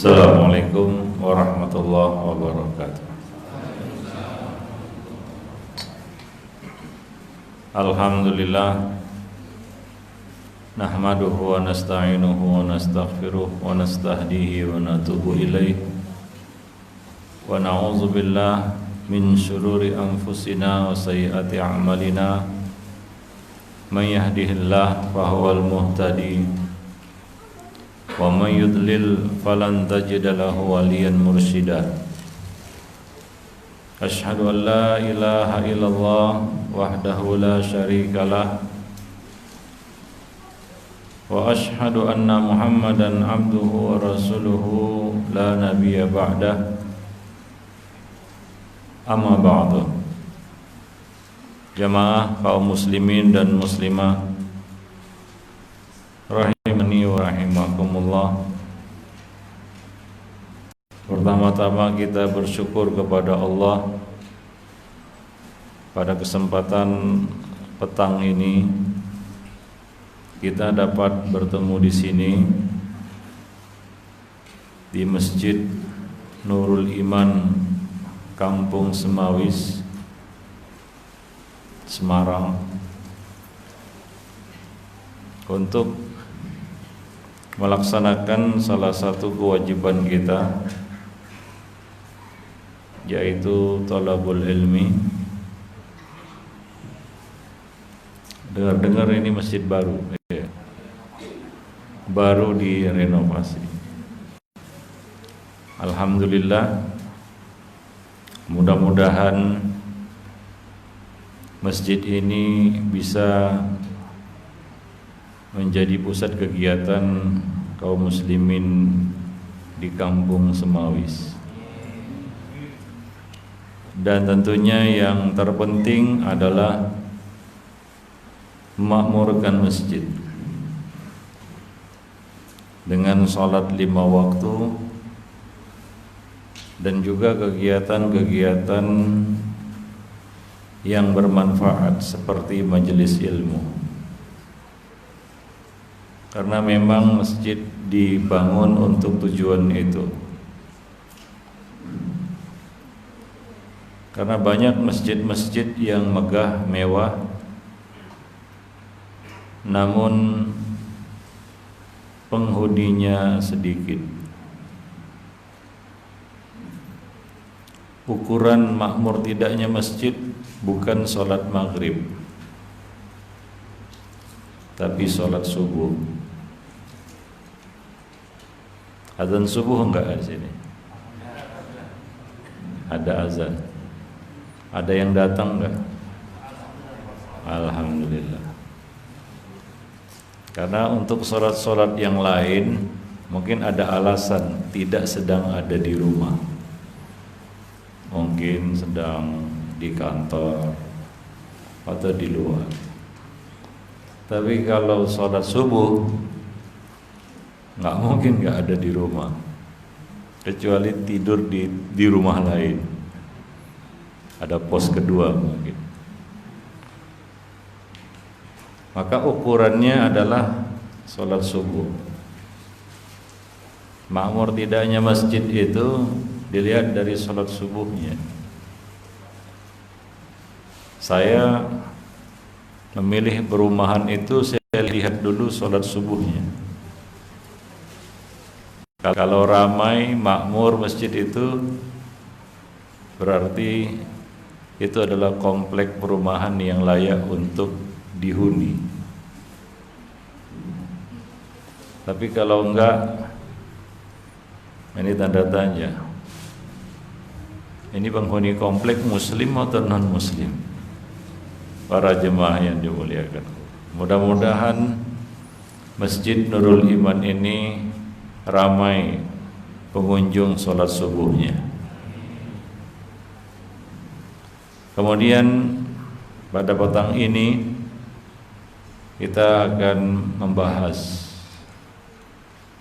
Assalamualaikum warahmatullahi wabarakatuh. Alhamdulillah, nahmaduhu wa nasta'inuhu wa nastaghfiruh wa nastahdihi wa natubu ilaih, wa na'udzu billah min syururi anfusina wa sayyiati a'malina. Man yahdihillah fahuwal muhtadi wa man yudlil falan tajida lahu waliyan mursyida. Asyhadu an la ilaha illallah wahdahu la syarikalah wa asyhadu anna Muhammadan abduhu wa rasuluhu la nabiyya ba'dah. Amma ba'du. Jamaah kaum muslimin dan muslimah rahimani wa rahimakumullah. Pertama-tama kita bersyukur kepada Allah pada kesempatan petang ini kita dapat bertemu di sini di Masjid Nurul Iman Kampung Semawis, Semarang, untuk melaksanakan salah satu kewajiban kita, yaitu thalabul ilmi. Dengar-dengar ini masjid baru, baru direnovasi. Alhamdulillah, mudah-mudahan masjid ini bisa menjadi pusat kegiatan kaum muslimin di Kampung Semawis. Dan tentunya yang terpenting adalah memakmurkan masjid dengan sholat 5 waktu dan juga kegiatan-kegiatan yang bermanfaat seperti majelis ilmu. Karena memang masjid dibangun untuk tujuan itu. Karena banyak masjid-masjid yang megah, mewah, namun penghuninya sedikit. Ukuran makmur tidaknya masjid bukan sholat maghrib, tapi sholat subuh. Azan subuh enggak di sini? Ada azan. Ada yang datang enggak? Alhamdulillah. Karena untuk sholat-sholat yang lain mungkin ada alasan tidak sedang ada di rumah, mungkin sedang di kantor atau di luar. Tapi kalau sholat subuh nggak mungkin nggak ada di rumah, kecuali tidur di rumah lain. Ada pos kedua mungkin. Maka ukurannya adalah sholat subuh. Makmur tidaknya masjid itu dilihat dari sholat subuhnya. Saya memilih perumahan itu, saya lihat dulu sholat subuhnya. Kalau ramai makmur masjid itu berarti itu adalah komplek perumahan yang layak untuk dihuni. Tapi kalau enggak, ini tanda tanya. Ini penghuni komplek muslim atau non muslim? Para jemaah yang dimuliakan, mudah-mudahan Masjid Nurul Iman ini ramai pengunjung sholat subuhnya. Kemudian pada petang ini kita akan membahas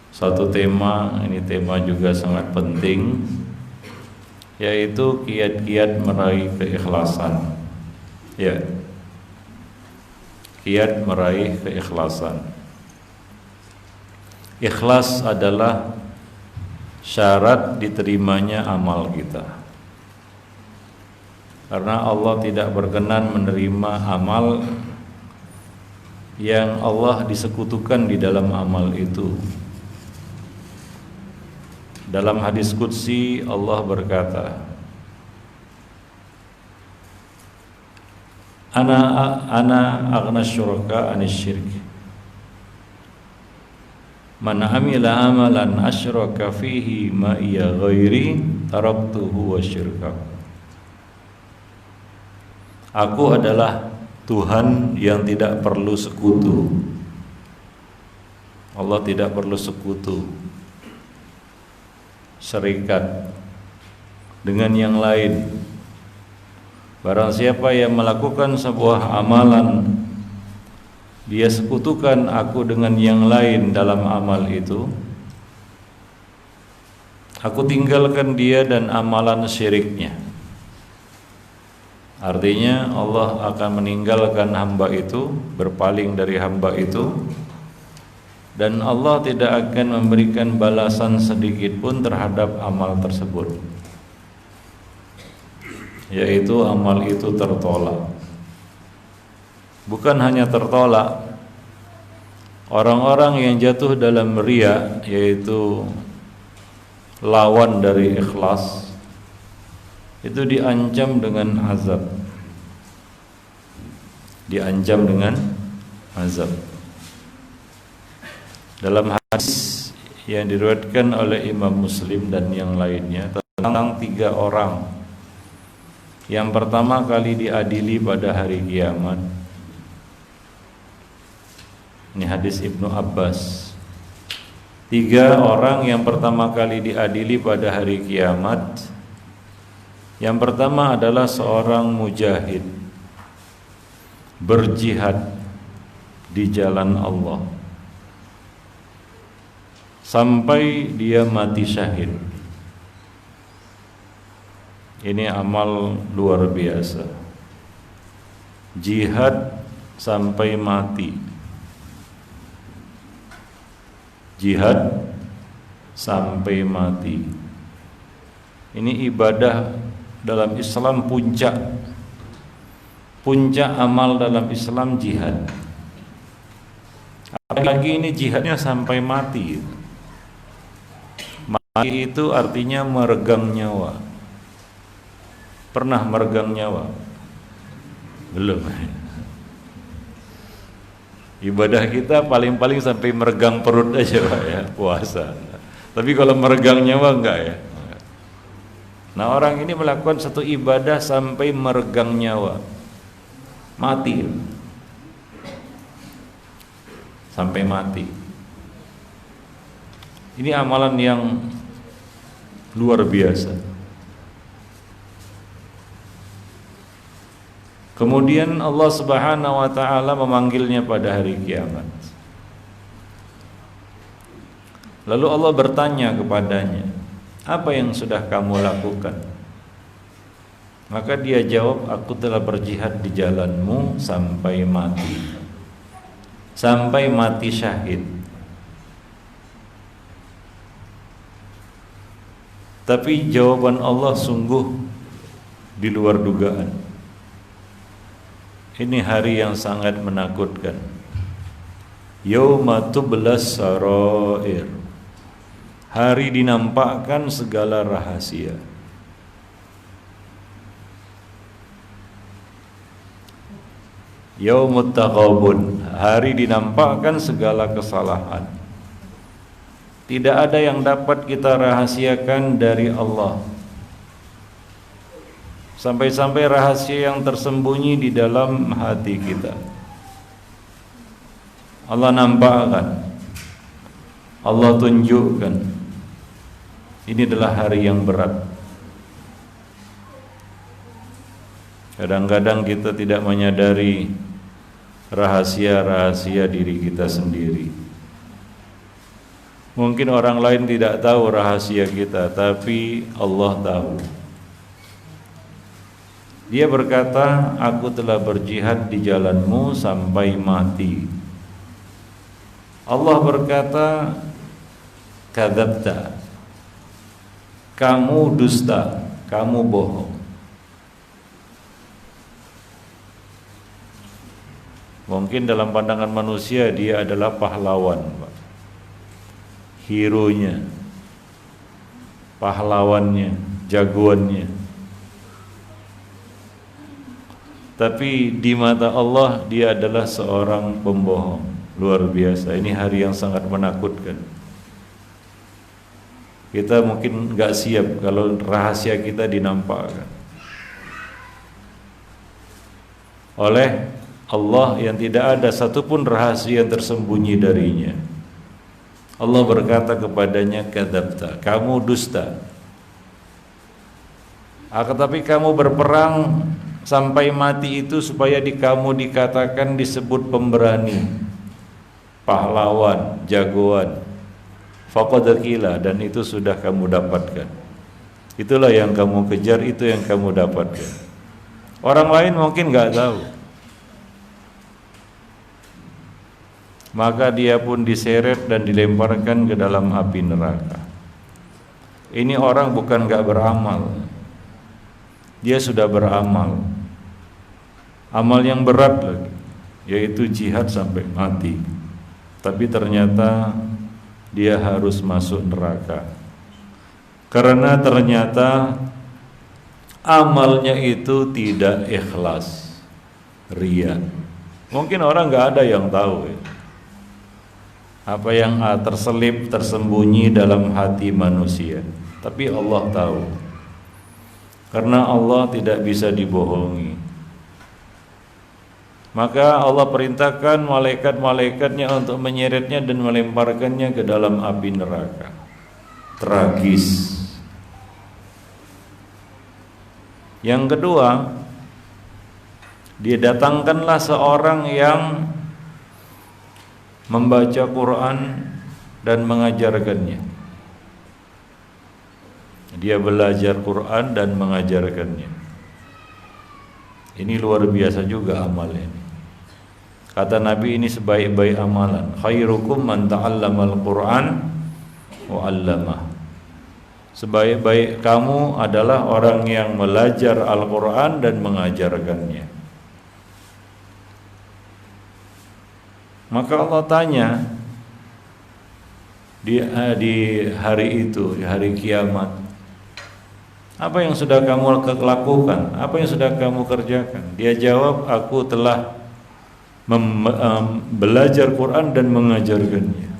satu tema. Ini tema juga sangat penting, yaitu kiat-kiat meraih keikhlasan. Ya, kiat meraih keikhlasan. Ikhlas adalah syarat diterimanya amal kita. Karena Allah tidak berkenan menerima amal yang Allah disekutukan di dalam amal itu. Dalam hadis qudsi Allah berkata, Ana aghna syuraka anis syirk. Man amila amalan asyraka fihi ma iya ghairi taraktuhu wa syirkahu. Aku adalah Tuhan yang tidak perlu sekutu. Allah tidak perlu sekutu, serikat dengan yang lain. Barang siapa yang melakukan sebuah amalan, dia sekutukan aku dengan yang lain dalam amal itu, aku tinggalkan dia dan amalan syiriknya. Artinya Allah akan meninggalkan hamba itu, berpaling dari hamba itu, dan Allah tidak akan memberikan balasan sedikit pun terhadap amal tersebut, yaitu amal itu tertolak. Bukan hanya tertolak, orang-orang yang jatuh dalam riya, yaitu lawan dari ikhlas, itu diancam dengan azab. Diancam dengan azab. Dalam hadis yang diriwayatkan oleh Imam Muslim dan yang lainnya tentang 3 orang yang pertama kali diadili pada hari kiamat. Ini hadis Ibnu Abbas. 3 orang yang pertama kali diadili pada hari kiamat. Yang pertama adalah seorang mujahid berjihad di jalan Allah sampai dia mati syahid. Ini amal luar biasa. Jihad sampai mati. Jihad sampai mati. Ini ibadah dalam Islam puncak amal dalam Islam jihad. Apalagi ini jihadnya sampai mati. Mati itu artinya meregang nyawa. Pernah meregang nyawa? Belum. Ibadah kita paling-paling sampai meregang perut aja Pak ya, puasa. Tapi kalau meregang nyawa enggak ya. Nah, orang ini melakukan satu ibadah sampai meregang nyawa, mati, sampai mati. Ini amalan yang luar biasa. Kemudian Allah Subhanahu wa taala memanggilnya pada hari kiamat. Lalu Allah bertanya kepadanya, apa yang sudah kamu lakukan? Maka dia jawab, aku telah berjihad di jalanmu sampai mati. Sampai mati syahid. Tapi jawaban Allah sungguh di luar dugaan. Ini hari yang sangat menakutkan. Yauma tublas sarair. Hari dinampakkan segala rahasia. Yaumut taghabun, hari dinampakkan segala kesalahan. Tidak ada yang dapat kita rahasiakan dari Allah. Sampai-sampai rahasia yang tersembunyi di dalam hati kita Allah nampakkan, Allah tunjukkan. Ini adalah hari yang berat. Kadang-kadang kita tidak menyadari rahasia-rahasia diri kita sendiri. Mungkin orang lain tidak tahu rahasia kita, tapi Allah tahu. Dia berkata, aku telah berjihad di jalanmu sampai mati. Allah berkata, kadzabta, kamu dusta, kamu bohong. Mungkin dalam pandangan manusia dia adalah pahlawan, Pak. Hero-nya, pahlawannya, jagoannya. Tapi di mata Allah dia adalah seorang pembohong. Luar biasa. Ini hari yang sangat menakutkan. Kita mungkin nggak siap kalau rahasia kita dinampakkan oleh Allah yang tidak ada satupun rahasia yang tersembunyi darinya. Allah berkata kepadanya, kadzabta, kamu dusta. Tetapi kamu berperang sampai mati itu supaya kamu dikatakan disebut pemberani, pahlawan, jagoan. Faqad qila, dan itu sudah kamu dapatkan. Itulah yang kamu kejar, itu yang kamu dapatkan. Orang lain mungkin nggak tahu. Maka dia pun diseret dan dilemparkan ke dalam api neraka. Ini orang bukan gak beramal, dia sudah beramal, amal yang berat lagi, yaitu jihad sampai mati. Tapi ternyata dia harus masuk neraka karena ternyata amalnya itu tidak ikhlas, ria. Mungkin orang gak ada yang tahu ya, apa yang terselip, tersembunyi dalam hati manusia. Tapi Allah tahu, karena Allah tidak bisa dibohongi. Maka Allah perintahkan malaikat-malaikatnya untuk menyeretnya dan melemparkannya ke dalam api neraka. Tragis. Yang kedua, dia datangkanlah seorang yang membaca Quran dan mengajarkannya. Dia belajar Quran dan mengajarkannya. Ini luar biasa juga amal ini. Kata Nabi, ini sebaik-baik amalan. Khairukum man ta'allamal Quran wa 'allamah. Sebaik-baik kamu adalah orang yang belajar Al-Quran dan mengajarkannya. Maka Allah tanya di hari itu, di hari kiamat, apa yang sudah kamu lakukan? Apa yang sudah kamu kerjakan? Dia jawab, aku telah belajar Quran dan mengajarkannya.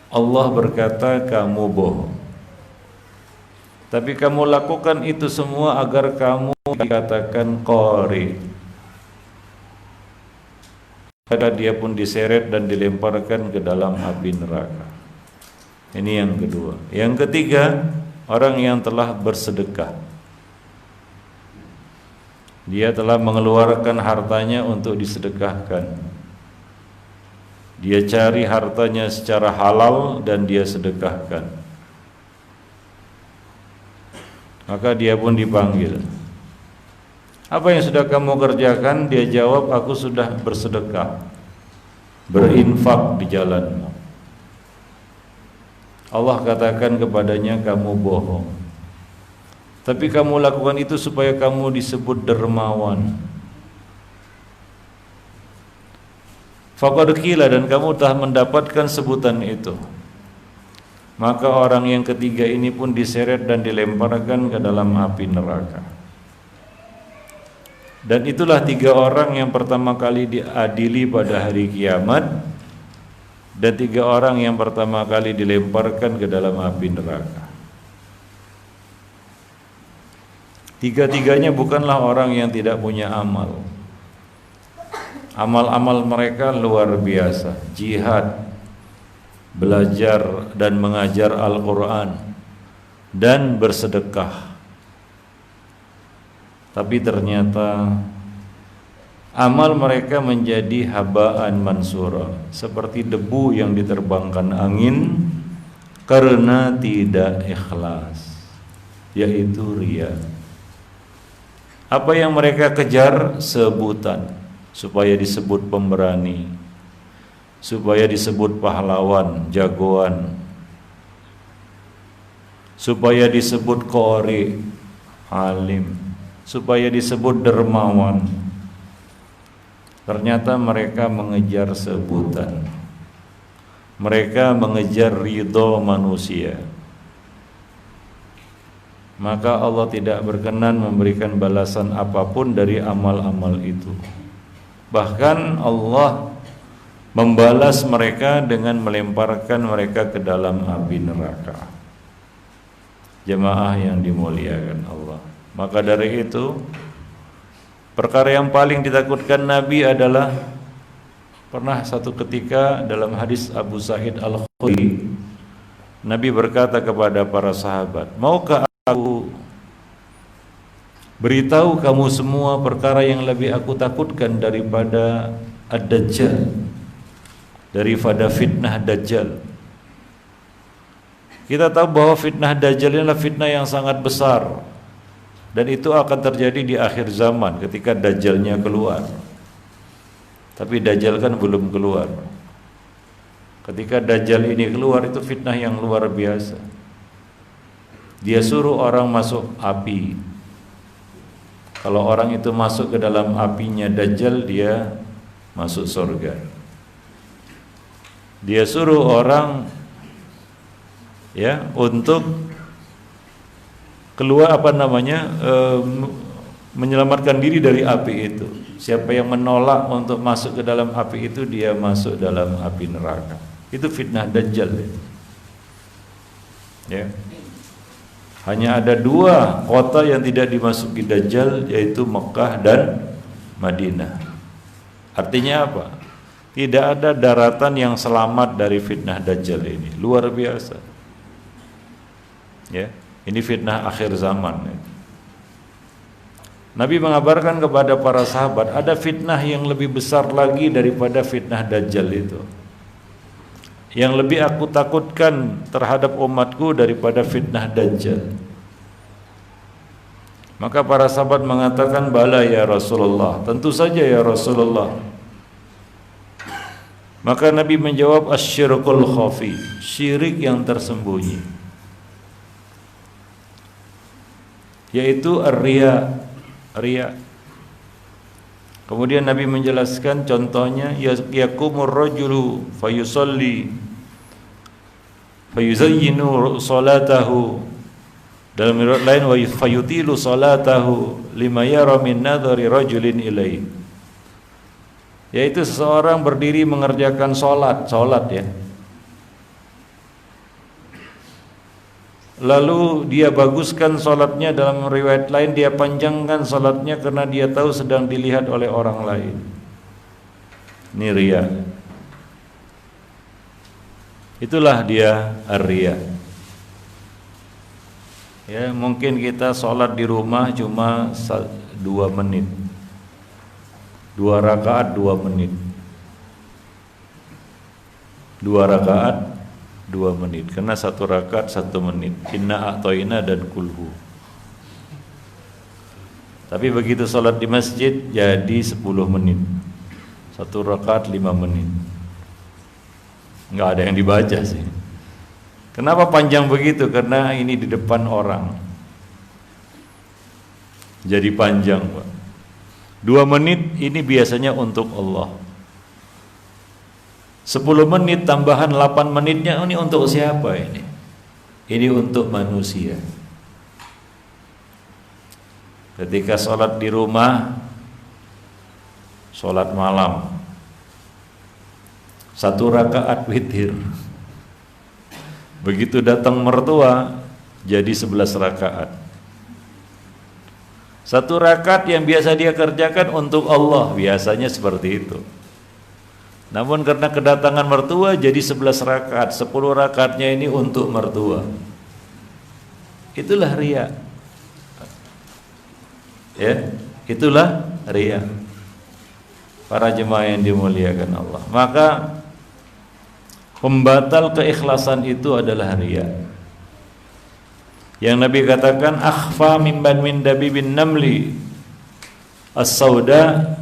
Allah berkata, kamu bohong. Tapi kamu lakukan itu semua agar kamu dikatakan qari. Maka dia pun diseret dan dilemparkan ke dalam api neraka. Ini yang kedua. Yang ketiga, orang yang telah bersedekah. Dia telah mengeluarkan hartanya untuk disedekahkan. Dia cari hartanya secara halal dan dia sedekahkan. Maka dia pun dipanggil. Apa yang sudah kamu kerjakan? Dia jawab, aku sudah bersedekah, berinfak di jalanmu. Allah katakan kepadanya, kamu bohong. Tapi kamu lakukan itu supaya kamu disebut dermawan. Faqad qila, dan kamu telah mendapatkan sebutan itu. Maka orang yang ketiga ini pun diseret dan dilemparkan ke dalam api neraka. Dan itulah tiga orang yang pertama kali diadili pada hari kiamat, dan tiga orang yang pertama kali dilemparkan ke dalam api neraka. Tiga-tiganya bukanlah orang yang tidak punya amal. Amal-amal mereka luar biasa. Jihad, belajar dan mengajar Al-Quran, dan bersedekah. Tapi ternyata amal mereka menjadi habaan mansura, seperti debu yang diterbangkan angin karena tidak ikhlas, yaitu riya. Apa yang mereka kejar? Sebutan, supaya disebut pemberani, supaya disebut pahlawan, jagoan. supaya disebut qori, alim, supaya disebut dermawan. Ternyata mereka mengejar sebutan, mereka mengejar ridho manusia. Maka Allah tidak berkenan memberikan balasan apapun dari amal-amal itu. Bahkan Allah membalas mereka dengan melemparkan mereka ke dalam api neraka. Jemaah yang dimuliakan Allah. Maka dari itu, perkara yang paling ditakutkan Nabi adalah, pernah satu ketika dalam hadis Abu Sa'id Al-Khudri, Nabi berkata kepada para sahabat, maukah aku beritahu kamu semua perkara yang lebih aku takutkan daripada Ad-Dajjal, daripada fitnah Dajjal. Kita tahu bahwa fitnah Dajjal ini adalah fitnah yang sangat besar, dan itu akan terjadi di akhir zaman ketika Dajjalnya keluar. Tapi Dajjal kan belum keluar. Ketika Dajjal ini keluar, itu fitnah yang luar biasa. Dia suruh orang masuk api. Kalau orang itu masuk ke dalam apinya Dajjal, dia masuk surga. Dia suruh orang untuk keluar menyelamatkan diri dari api itu. Siapa yang menolak untuk masuk ke dalam api itu, dia masuk dalam api neraka. Itu fitnah Dajjal. Ya. Hanya ada 2 kota yang tidak dimasuki Dajjal, yaitu Mekah dan Madinah. Artinya apa? Tidak ada daratan yang selamat dari fitnah Dajjal ini. Luar biasa. Ya, ini fitnah akhir zaman. Nabi mengabarkan kepada para sahabat, ada fitnah yang lebih besar lagi daripada fitnah Dajjal itu. Yang lebih aku takutkan terhadap umatku daripada fitnah Dajjal. Maka para sahabat mengatakan, bala ya Rasulullah, tentu saja ya Rasulullah. Maka Nabi menjawab, asyirkul khafi, syirik yang tersembunyi, yaitu ar-riya. Kemudian Nabi menjelaskan contohnya, yakumur rajulu fayusalli fayuzayyinu salatahu, dalam riwayat lain wa fayutilu salatahu lima yara min nadhari rajulin ilaihi, yaitu seseorang berdiri mengerjakan salat ya, lalu dia baguskan salatnya, dalam riwayat lain dia panjangkan salatnya karena dia tahu sedang dilihat oleh orang lain. Ini riya. Itulah dia ar-riya. Ya, mungkin kita salat di rumah cuma 2 menit. 2 rakaat 2 menit. 2 rakaat 2 menit, karena 1 rakaat 1 menit. Inna a'toina dan kulhu. Tapi begitu sholat di masjid jadi 10 menit. 1 rakaat 5 menit. Enggak ada yang dibaca sih. Kenapa panjang begitu? Karena ini di depan orang. Jadi panjang, Pak. 2 menit ini biasanya untuk Allah. 10 menit tambahan 8 menitnya ini untuk siapa ini? Ini untuk manusia. Ketika sholat di rumah, sholat malam, 1 rakaat witir. Begitu datang mertua, jadi 11 rakaat. 1 rakaat yang biasa dia kerjakan untuk Allah, biasanya seperti itu. Namun karena kedatangan mertua jadi 11 rakaat, 10 rakaatnya ini untuk mertua. Itulah riya. Ya, itulah riya. Para jemaah yang dimuliakan Allah. Maka pembatal keikhlasan itu adalah riya. Yang Nabi katakan, akhfa mimban min dabibin namli as-sauda,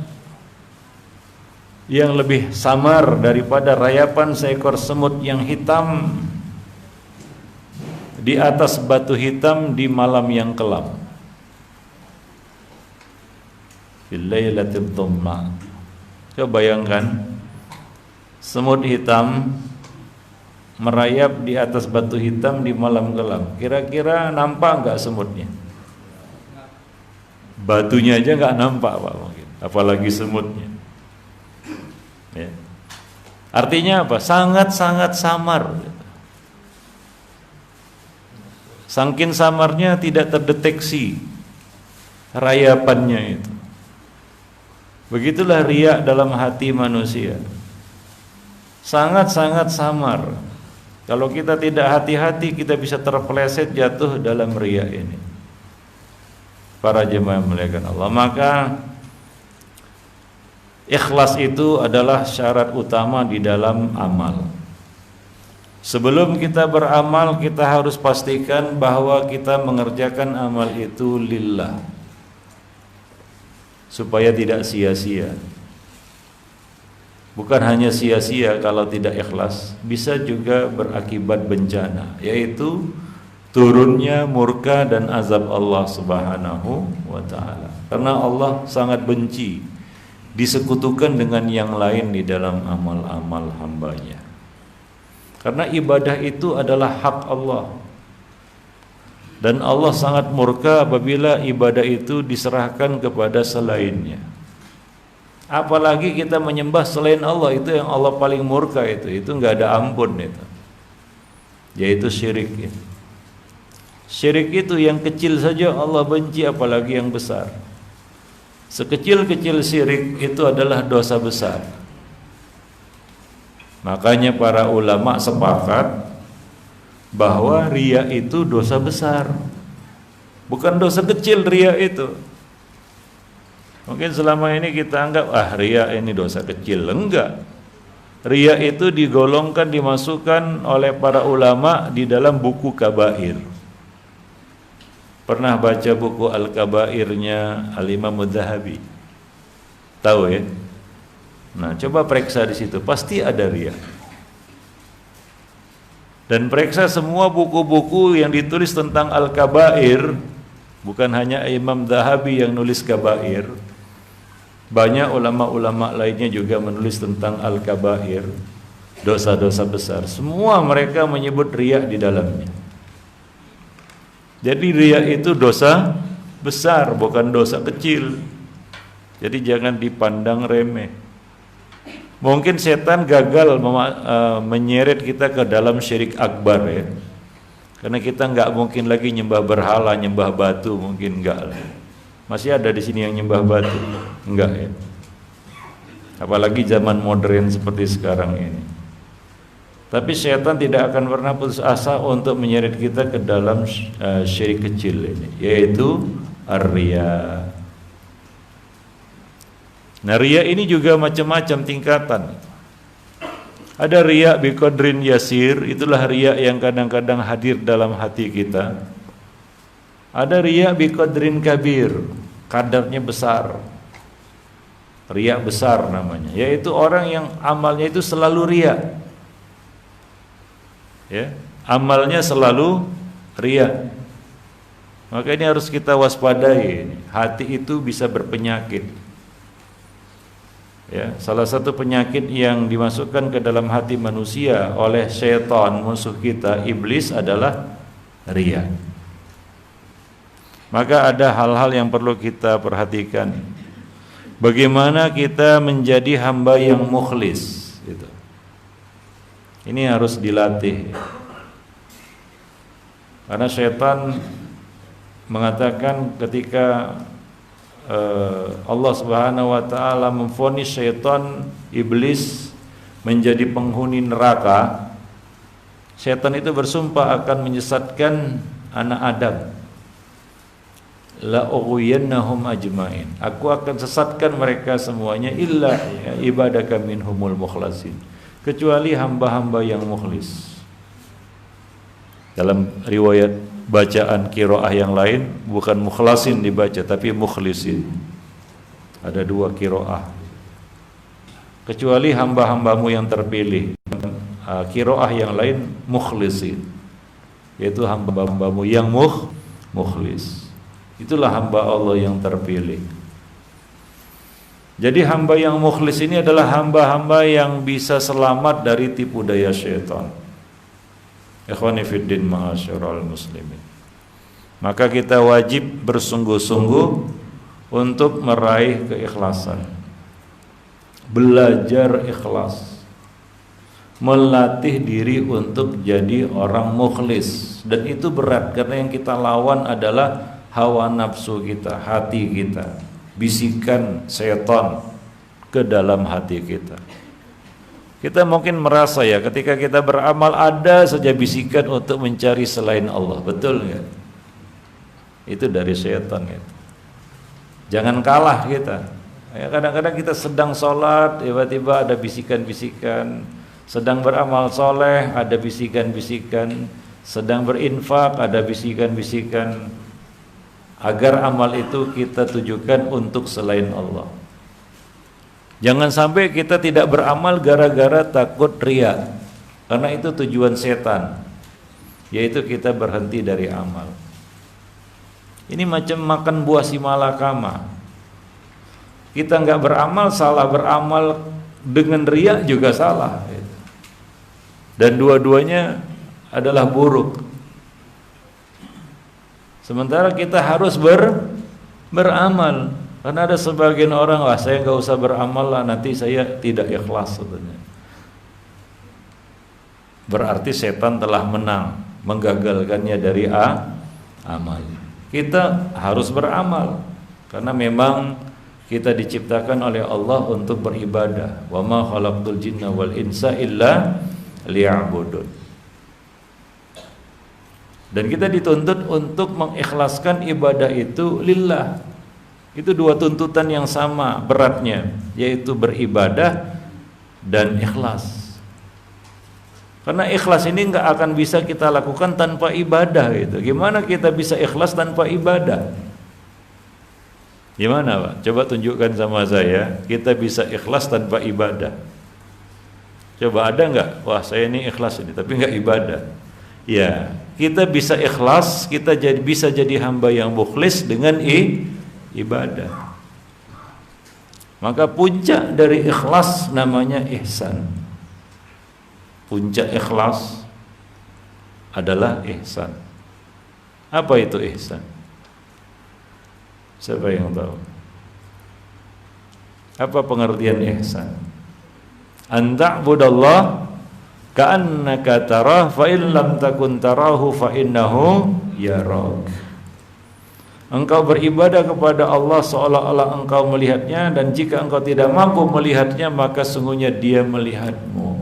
yang lebih samar daripada rayapan seekor semut yang hitam di atas batu hitam di malam yang kelam. Fil lailatil dhamma. Coba bayangkan semut hitam merayap di atas batu hitam di malam kelam. Kira-kira nampak enggak semutnya? Batunya aja enggak nampak, Pak, mungkin. Apalagi semutnya. Ya. Artinya apa? Sangat-sangat samar. Saking samarnya tidak terdeteksi rayapannya itu. Begitulah riya dalam hati manusia. Sangat-sangat samar. Kalau kita tidak hati-hati, kita bisa terpeleset jatuh dalam riya ini. Para jemaah muliakan Allah, maka ikhlas itu adalah syarat utama di dalam amal. Sebelum kita beramal, kita harus pastikan bahwa kita mengerjakan amal itu lillah, supaya tidak sia-sia. Bukan hanya sia-sia kalau tidak ikhlas, bisa juga berakibat bencana, yaitu turunnya murka dan azab Allah Subhanahu wa ta'ala. Karena Allah sangat benci disekutukan dengan yang lain di dalam amal-amal hambanya. Karena ibadah itu adalah hak Allah, dan Allah sangat murka apabila ibadah itu diserahkan kepada selainnya. Apalagi kita menyembah selain Allah, itu yang Allah paling murka itu nggak ada ampun itu, yaitu syirik itu. Syirik itu yang kecil saja Allah benci, apalagi yang besar. Sekecil-kecil syirik itu adalah dosa besar. Makanya para ulama sepakat bahwa riya itu dosa besar, bukan dosa kecil. Riya itu mungkin selama ini kita anggap riya ini dosa kecil. Enggak. Riya itu digolongkan, dimasukkan oleh para ulama di dalam buku kabair. Pernah baca buku Al-Kabairnya Al-Imam Adz-Dzahabi? Tahu ya? Nah, coba periksa di situ, pasti ada riya. Dan periksa semua buku-buku yang ditulis tentang Al-Kabair, bukan hanya Imam Adz-Dzahabi yang nulis kabair. Banyak ulama-ulama lainnya juga menulis tentang Al-Kabair, dosa-dosa besar. Semua mereka menyebut riya di dalamnya. Jadi riya itu dosa besar, bukan dosa kecil. Jadi jangan dipandang remeh. Mungkin setan gagal menyeret kita ke dalam syirik akbar ya. Karena kita nggak mungkin lagi nyembah berhala, nyembah batu, mungkin enggak. Masih ada di sini yang nyembah batu? Enggak ya. Apalagi zaman modern seperti sekarang ini. Tapi setan tidak akan pernah putus asa untuk menyeret kita ke dalam syirik kecil ini, yaitu ar-riya. Nah, riya ini juga macam-macam tingkatan. Ada riya biqadrin yasir, itulah riya yang kadang-kadang hadir dalam hati kita. Ada riya biqadrin kabir, kadarnya besar. Riya besar namanya, yaitu orang yang amalnya itu selalu riya. Ya, amalnya selalu riya. Maka ini harus kita waspadai. Hati itu bisa berpenyakit. Ya, salah satu penyakit yang dimasukkan ke dalam hati manusia oleh syaitan, musuh kita, iblis, adalah riya. Maka ada hal-hal yang perlu kita perhatikan. Bagaimana kita menjadi hamba yang mukhlis gitu. Ini harus dilatih. Karena syaitan mengatakan ketika Allah Subhanahu wa taala memvonis syaitan, iblis, menjadi penghuni neraka, syaitan itu bersumpah akan menyesatkan anak Adam. La ughwiyannahum ajmain. Aku akan sesatkan mereka semuanya illa ibadaka minhumul mukhlasin. Kecuali hamba-hamba yang mukhlis. Dalam riwayat bacaan qiraah yang lain, bukan mukhlasin dibaca, tapi mukhlisin. Ada dua qiraah. Kecuali hamba-hambamu yang terpilih. Qiraah yang lain mukhlisin. yaitu hamba-hambamu yang mukhlis. Itulah hamba Allah yang terpilih. Jadi hamba yang mukhlis ini adalah hamba-hamba yang bisa selamat dari tipu daya syaitan. Ikhwani fiddin ma'asyiral muslimin. Maka kita wajib bersungguh-sungguh untuk meraih keikhlasan. Belajar ikhlas. Melatih diri untuk jadi orang mukhlis. Dan itu berat karena yang kita lawan adalah hawa nafsu kita, hati kita, bisikan setan ke dalam hati kita. Kita mungkin merasa ya ketika kita beramal ada saja bisikan untuk mencari selain Allah, betul nggak? Itu dari setan ya. Jangan kalah kita. Ya, kadang-kadang kita sedang sholat tiba-tiba ada bisikan-bisikan, sedang beramal soleh ada bisikan-bisikan, sedang berinfak ada bisikan-bisikan. Agar amal itu kita tujukan untuk selain Allah. Jangan sampai kita tidak beramal gara-gara takut riya, karena itu tujuan setan, yaitu kita berhenti dari amal. Ini macam makan buah si malakama. Kita nggak beramal, salah beramal dengan riya juga salah, dan dua-duanya adalah buruk. Sementara kita harus beramal. Karena ada sebagian orang, wah saya nggak usah beramal lah, nanti saya tidak ikhlas sebetulnya. Berarti setan telah menang, menggagalkannya dari amal. Kita harus beramal karena memang kita diciptakan oleh Allah untuk beribadah. Wa ma khalaqtul jinna wal insa illa liya'budun. Dan kita dituntut untuk mengikhlaskan ibadah itu lillah. Itu dua tuntutan yang sama beratnya, yaitu beribadah dan ikhlas. Karena ikhlas ini nggak akan bisa kita lakukan tanpa ibadah gitu. Gimana kita bisa ikhlas tanpa ibadah? Gimana Pak? Coba tunjukkan sama saya, kita bisa ikhlas tanpa ibadah. Coba ada nggak? Wah saya ini ikhlas ini, tapi nggak ibadah. Ya, kita bisa ikhlas, kita bisa jadi hamba yang mukhlis dengan ibadah. Maka puncak dari ikhlas namanya ihsan. Puncak ikhlas adalah ihsan. Apa itu ihsan? Siapa yang tahu? Apa pengertian ihsan? An ta'budallah ka'annaka tarah fa in lam takun tarahu fa innahu yarak. Engkau beribadah kepada Allah seolah-olah engkau melihatnya, dan jika engkau tidak mampu melihatnya maka sungguhnya dia melihatmu.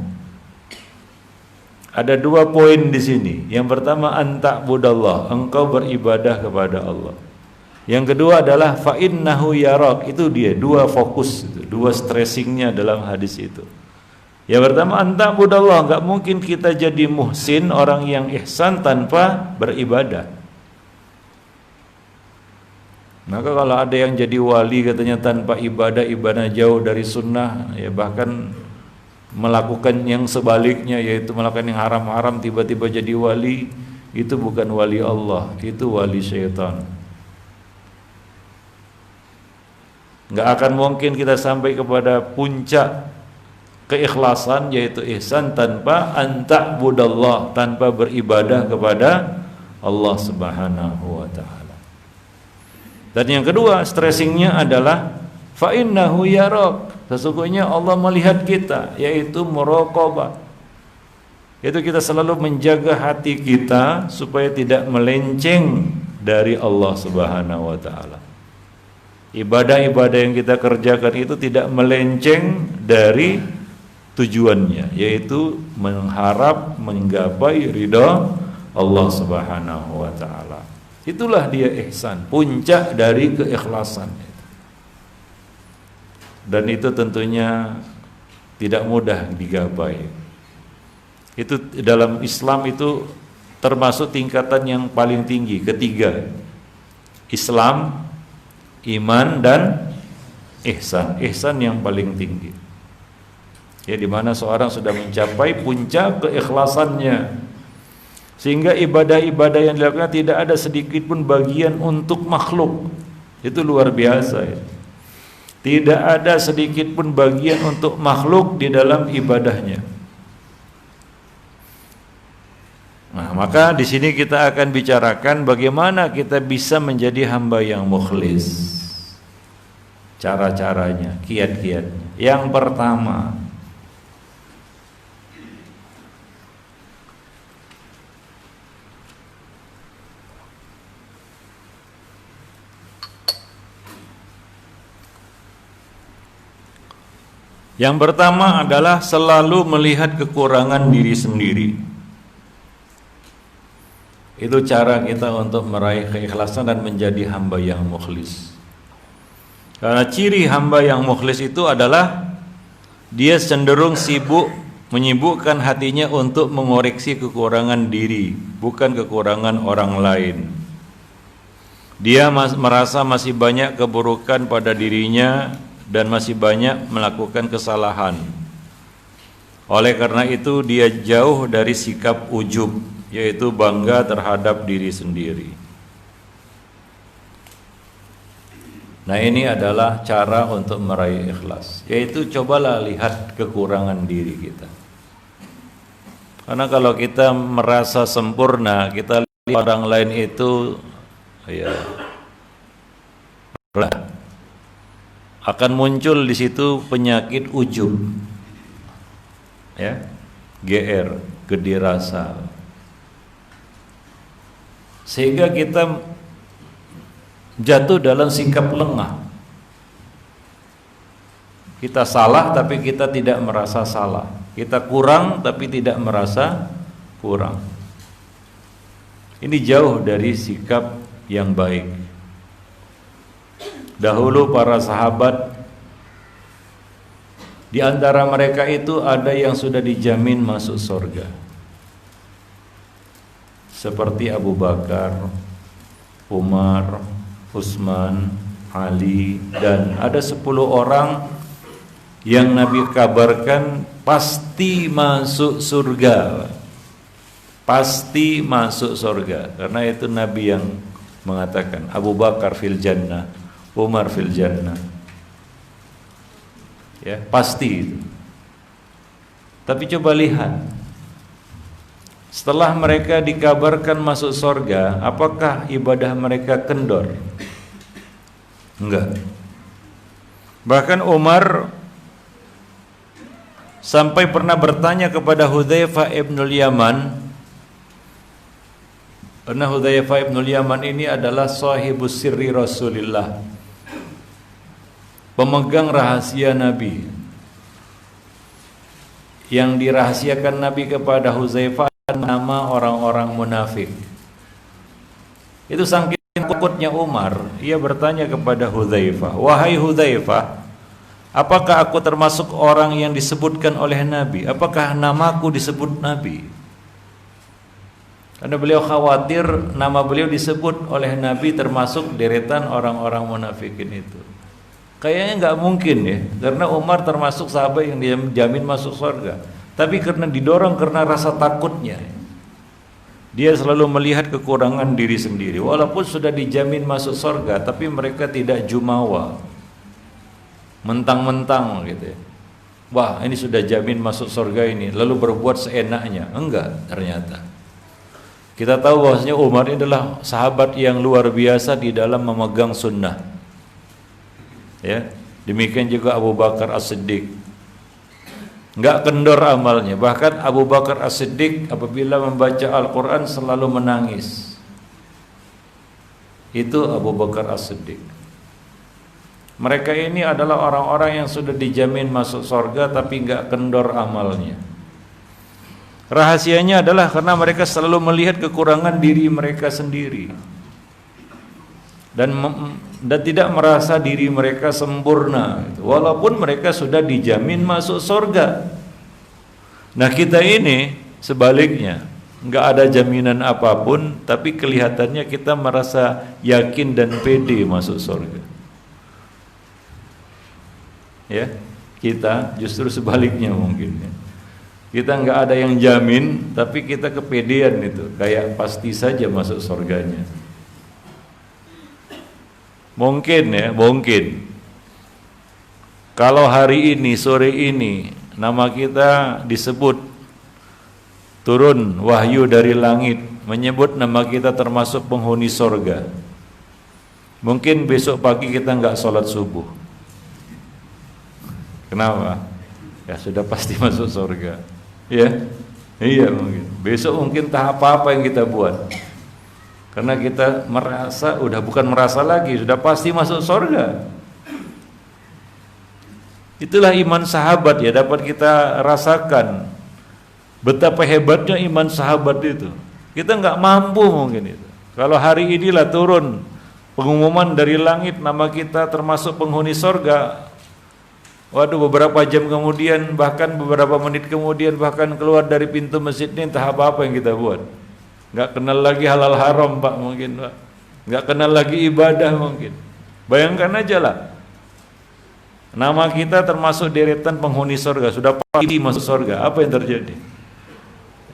Ada dua poin di sini. Yang pertama an ta'budallah, engkau beribadah kepada Allah. Yang kedua adalah fa innahu yarak. Itu dia dua fokus, dua stressingnya dalam hadis itu. Yang pertama anta budallah, enggak mungkin kita jadi muhsin, orang yang ihsan tanpa beribadah. Maka kalau ada yang jadi wali katanya tanpa ibadah, ibadah jauh dari sunnah, ya bahkan melakukan yang sebaliknya, yaitu melakukan yang haram-haram, tiba-tiba jadi wali, itu bukan wali Allah, itu wali syaitan. Enggak akan mungkin kita sampai kepada puncak keikhlasan yaitu ihsan tanpa anta budallah, tanpa beribadah kepada Allah Subhanahu wa taala. Dan yang kedua stressingnya adalah fa innahu yarak, sesungguhnya Allah melihat kita, yaitu muraqabah. Itu kita selalu menjaga hati kita supaya tidak melenceng dari Allah Subhanahu wa taala. Ibadah-ibadah yang kita kerjakan itu tidak melenceng dari tujuannya, yaitu mengharap menggapai ridha Allah Subhanahu wa taala. Itulah dia ihsan, puncak dari keikhlasan. Dan itu tentunya tidak mudah digapai. Itu dalam Islam itu termasuk tingkatan yang paling tinggi, ketiga. Islam, iman dan ihsan. Ihsan yang paling tinggi. Ya, di mana seorang sudah mencapai puncak keikhlasannya Sehingga ibadah-ibadah yang dilakukan tidak ada sedikit pun bagian untuk makhluk. Itu luar biasa ya. Tidak ada sedikit pun bagian untuk makhluk di dalam ibadahnya. Nah, maka di sini kita akan bicarakan bagaimana kita bisa menjadi hamba yang mukhlis. Cara-caranya, kiat-kiatnya. Yang pertama, adalah selalu melihat kekurangan diri sendiri. Itu cara kita untuk meraih keikhlasan dan menjadi hamba yang mukhlis. Karena ciri hamba yang mukhlis itu adalah dia cenderung menyibukkan hatinya untuk mengoreksi kekurangan diri, bukan kekurangan orang lain. Dia merasa masih banyak keburukan pada dirinya dan masih banyak melakukan kesalahan. Oleh karena itu dia jauh dari sikap ujub, yaitu bangga terhadap diri sendiri. Nah, ini adalah cara untuk meraih ikhlas, yaitu cobalah lihat kekurangan diri kita. Karena kalau kita merasa sempurna, kita lihat orang lain itu ya akan muncul di situ penyakit ujub, ya, GR, gede rasa, sehingga kita jatuh dalam sikap lengah. Kita salah tapi kita tidak merasa salah, kita kurang tapi tidak merasa kurang. Ini jauh dari sikap yang baik. Dahulu para sahabat, di antara mereka itu ada yang sudah dijamin masuk surga, seperti Abu Bakar, Umar, Utsman, Ali, dan ada 10 orang yang Nabi kabarkan pasti masuk surga. Pasti masuk surga. Karena itu Nabi yang mengatakan Abu Bakar fil jannah, Umar fil jannah. Ya, pasti itu. Tapi coba lihat, setelah mereka dikabarkan masuk surga, apakah ibadah mereka kendor? Enggak. Bahkan Umar sampai pernah bertanya kepada Hudzaifah ibnul Yaman. Karena Hudzaifah ibnul Yaman ini adalah sahibus sirri Rasulillah, pemegang rahasia Nabi. Yang dirahasiakan Nabi kepada Hudzaifah nama orang-orang munafik. Itu saking takutnya Umar, ia bertanya kepada Hudzaifah, "Wahai Hudzaifah, apakah aku termasuk orang yang disebutkan oleh Nabi? Apakah namaku disebut Nabi?" Karena beliau khawatir nama beliau disebut oleh Nabi termasuk deretan orang-orang munafikin itu. Kayaknya nggak mungkin ya, karena Umar termasuk sahabat yang dijamin masuk surga. Tapi karena didorong karena rasa takutnya, dia selalu melihat kekurangan diri sendiri. Walaupun sudah dijamin masuk surga, tapi mereka tidak jumawa, mentang-mentang gitu ya. Wah, ini sudah jamin masuk surga ini, lalu berbuat seenaknya. Enggak, ternyata. Kita tahu bahwasanya Umar ini adalah sahabat yang luar biasa di dalam memegang sunnah. Ya, demikian juga Abu Bakar As-Siddiq. Enggak kendor amalnya. Bahkan Abu Bakar As-Siddiq apabila membaca Al-Quran selalu menangis. Itu Abu Bakar As-Siddiq. Mereka ini adalah orang-orang yang sudah dijamin masuk surga tapi enggak kendor amalnya. Rahasianya adalah karena mereka selalu melihat kekurangan diri mereka sendiri. Dan tidak merasa diri mereka sempurna, walaupun mereka sudah dijamin masuk surga. Nah, kita ini sebaliknya, nggak ada jaminan apapun, tapi kelihatannya kita merasa yakin dan pede masuk surga. Ya, kita justru sebaliknya mungkin. Ya. Kita nggak ada yang jamin, tapi kita kepedean itu, kayak pasti saja masuk surganya. Mungkin ya, mungkin. Kalau hari ini, sore ini, nama kita disebut turun wahyu dari langit, menyebut nama kita termasuk penghuni surga. Mungkin besok pagi kita nggak sholat subuh. Kenapa? Ya sudah pasti masuk surga. Ya, iya mungkin. Besok mungkin tak apa-apa yang kita buat, karena kita merasa, udah bukan merasa lagi, sudah pasti masuk surga. Itulah iman sahabat ya, dapat kita rasakan betapa hebatnya iman sahabat itu. Kita nggak mampu mungkin itu. Kalau hari inilah turun pengumuman dari langit, nama kita termasuk penghuni surga. Waduh, beberapa jam kemudian, bahkan beberapa menit kemudian, bahkan keluar dari pintu masjid ini entah apa-apa yang kita buat. Nggak kenal lagi halal haram Pak mungkin Pak. Nggak kenal lagi ibadah mungkin. Bayangkan aja lah, nama kita termasuk deretan penghuni surga, sudah pasti masuk surga. Apa yang terjadi?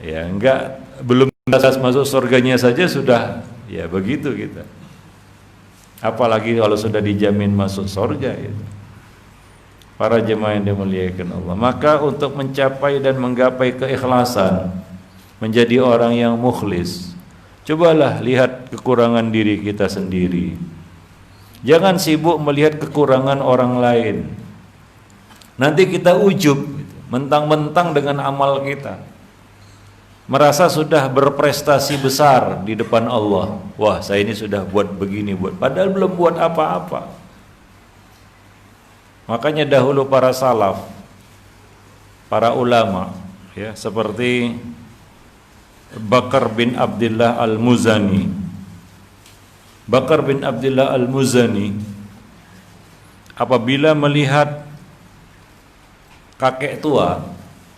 Ya enggak, belum masuk surganya saja sudah, ya begitu kita. Apalagi kalau sudah dijamin masuk surga itu. Para jemaah yang dimuliakan Allah, maka untuk mencapai dan menggapai keikhlasan, menjadi orang yang mukhlis, cobalah lihat kekurangan diri kita sendiri. Jangan sibuk melihat kekurangan orang lain. Nanti kita ujub, mentang-mentang dengan amal kita, merasa sudah berprestasi besar di depan Allah. Wah, saya ini sudah buat begini, padahal belum buat apa-apa. Makanya dahulu para salaf, para ulama, ya, seperti Bakar bin Abdullah Al-Muzani. Bakar bin Abdullah Al-Muzani apabila melihat kakek tua,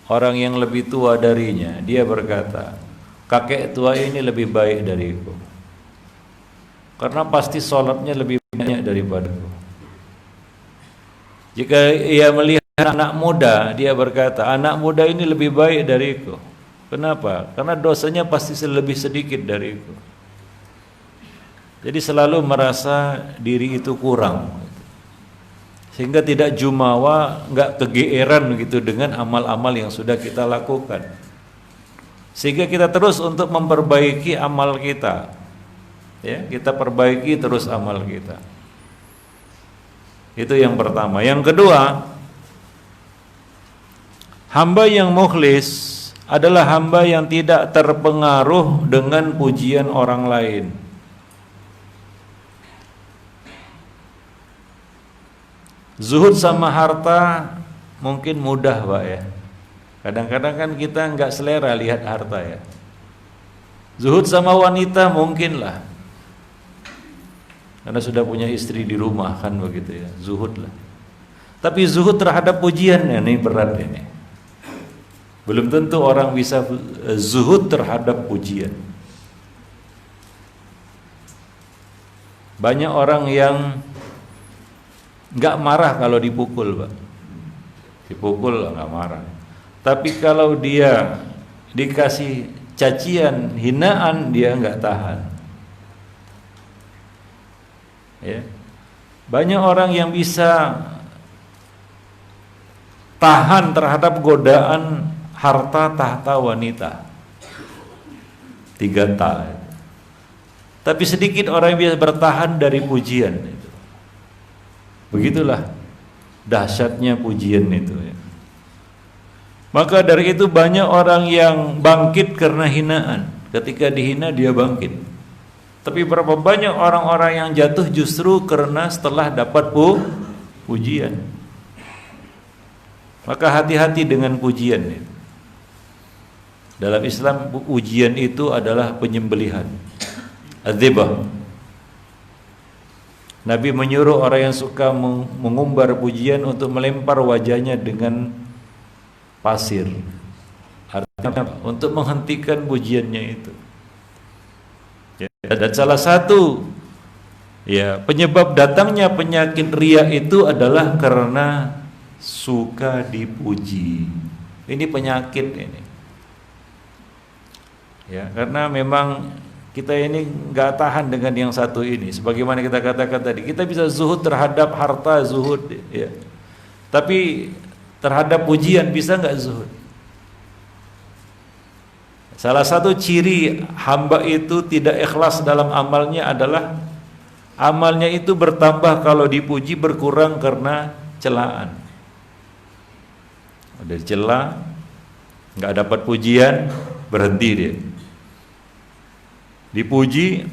orang yang lebih tua darinya, dia berkata, kakek tua ini lebih baik dariku, karena pasti sholatnya lebih banyak daripadaku. Jika ia melihat anak muda, dia berkata, anak muda ini lebih baik dariku. Kenapa? Karena dosanya pasti lebih sedikit dariku. Jadi selalu merasa diri itu kurang, sehingga tidak jumawa, nggak kegeeran gitu dengan amal-amal yang sudah kita lakukan. Sehingga kita terus untuk memperbaiki amal kita, ya, kita perbaiki terus amal kita. Itu yang pertama. Yang kedua, hamba yang mukhlis adalah hamba yang tidak terpengaruh dengan pujian orang lain. Zuhud sama harta mungkin mudah Pak ya. Kadang-kadang kan kita nggak selera lihat harta ya. Zuhud sama wanita mungkin lah, karena sudah punya istri di rumah kan begitu ya, zuhud lah. Tapi zuhud terhadap pujiannya ini berat ini. Belum tentu orang bisa zuhud terhadap pujian. Banyak orang yang nggak marah kalau dipukul Pak. Dipukul nggak marah. Tapi kalau dia dikasih cacian, hinaan, dia nggak tahan. Ya. Banyak orang yang bisa tahan terhadap godaan harta, tahta, wanita. 3 ta. Tapi sedikit orang yang bisa bertahan dari pujian itu. Begitulah dahsyatnya pujian itu ya. Maka dari itu banyak orang yang bangkit karena hinaan. Ketika dihina dia bangkit. Tapi berapa banyak orang-orang yang jatuh justru karena setelah dapat pujian. Maka hati-hati dengan pujian itu. Dalam Islam pujian itu adalah penyembelihan, adzibah. Nabi menyuruh orang yang suka mengumbar pujian untuk melempar wajahnya dengan pasir. Artinya apa? Untuk menghentikan pujiannya itu. Dan salah satu ya penyebab datangnya penyakit riya itu adalah karena suka dipuji. Ini penyakit ini. Ya, karena memang kita ini nggak tahan dengan yang satu ini. Sebagaimana kita katakan tadi, kita bisa zuhud terhadap harta, zuhud, ya. Tapi terhadap pujian bisa nggak zuhud? Salah satu ciri hamba itu tidak ikhlas dalam amalnya adalah amalnya itu bertambah kalau dipuji, berkurang karena celaan. Udah dicela, nggak dapat pujian, berhenti dia. Dipuji,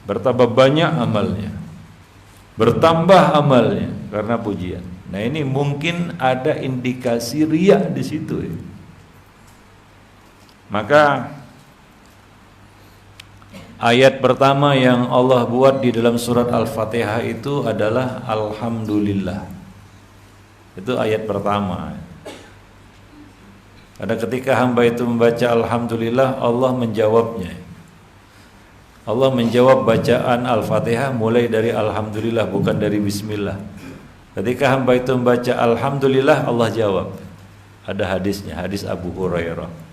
bertambah banyak amalnya, bertambah amalnya karena pujian. Nah, ini mungkin ada indikasi riya di situ ya. Maka ayat pertama yang Allah buat di dalam surat Al-Fatihah itu adalah Alhamdulillah. Itu ayat pertama. Karena ketika hamba itu membaca Alhamdulillah, Allah menjawabnya. Allah menjawab bacaan Al-Fatihah mulai dari Alhamdulillah, bukan dari Bismillah. Ketika hamba itu membaca Alhamdulillah, Allah jawab. Ada hadisnya, hadis Abu Hurairah.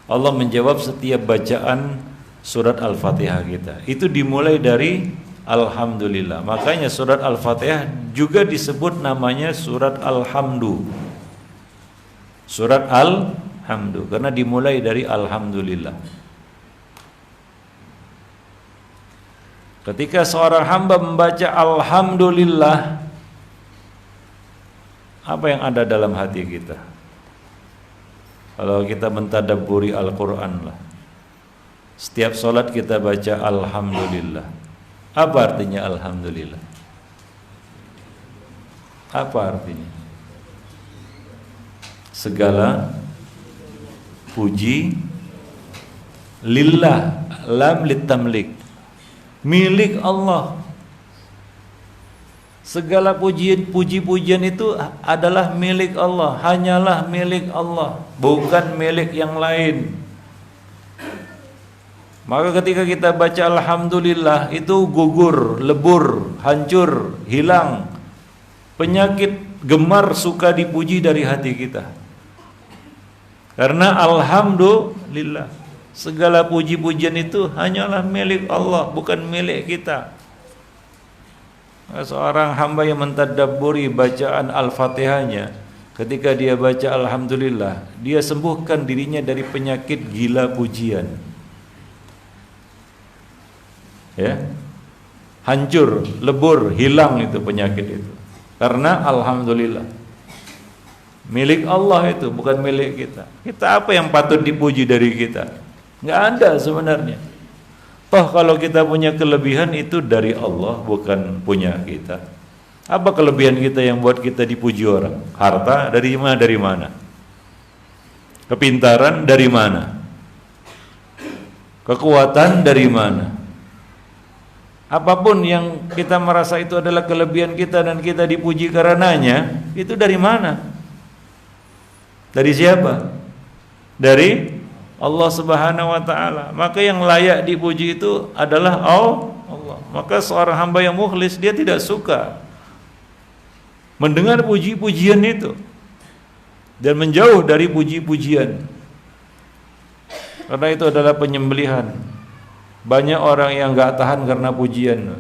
Allah menjawab setiap bacaan surat Al-Fatihah kita. Itu dimulai dari Alhamdulillah. Makanya surat Al-Fatihah juga disebut namanya surat Alhamdu. Surat Alhamdu, karena dimulai dari Alhamdulillah. Ketika seorang hamba membaca Alhamdulillah, apa yang ada dalam hati kita? Kalau kita mentadabburi Al-Quran lah, setiap solat kita baca Alhamdulillah. Apa artinya Alhamdulillah? Apa artinya? Segala puji lillah, lam litamlik, milik Allah. Segala puji-pujian itu adalah milik Allah, hanyalah milik Allah, bukan milik yang lain. Maka ketika kita baca Alhamdulillah, itu gugur, lebur, hancur, hilang penyakit gemar suka dipuji dari hati kita. Karena Alhamdulillah, segala puji-pujian itu hanyalah milik Allah, bukan milik kita. Seorang hamba yang mentadabburi bacaan Al-Fatihahnya, ketika dia baca Alhamdulillah, dia sembuhkan dirinya dari penyakit gila pujian. Ya, hancur, lebur, hilang itu penyakit itu. Karena Alhamdulillah, milik Allah itu, bukan milik kita. Kita apa yang patut dipuji dari kita? Nggak ada sebenarnya. Toh kalau kita punya kelebihan itu dari Allah, bukan punya kita. Apa kelebihan kita yang buat kita dipuji orang? Harta dari mana? Dari mana? Kepintaran dari mana? Kekuatan dari mana? Apapun yang kita merasa itu adalah kelebihan kita dan kita dipuji karenanya, itu dari mana? Dari siapa? Dari Allah Subhanahu wa taala. Maka yang layak dipuji itu adalah Allah. Maka seorang hamba yang mukhlis, dia tidak suka mendengar puji-pujian itu dan menjauh dari puji-pujian. Karena itu adalah penyembelihan. Banyak orang yang enggak tahan karena pujian.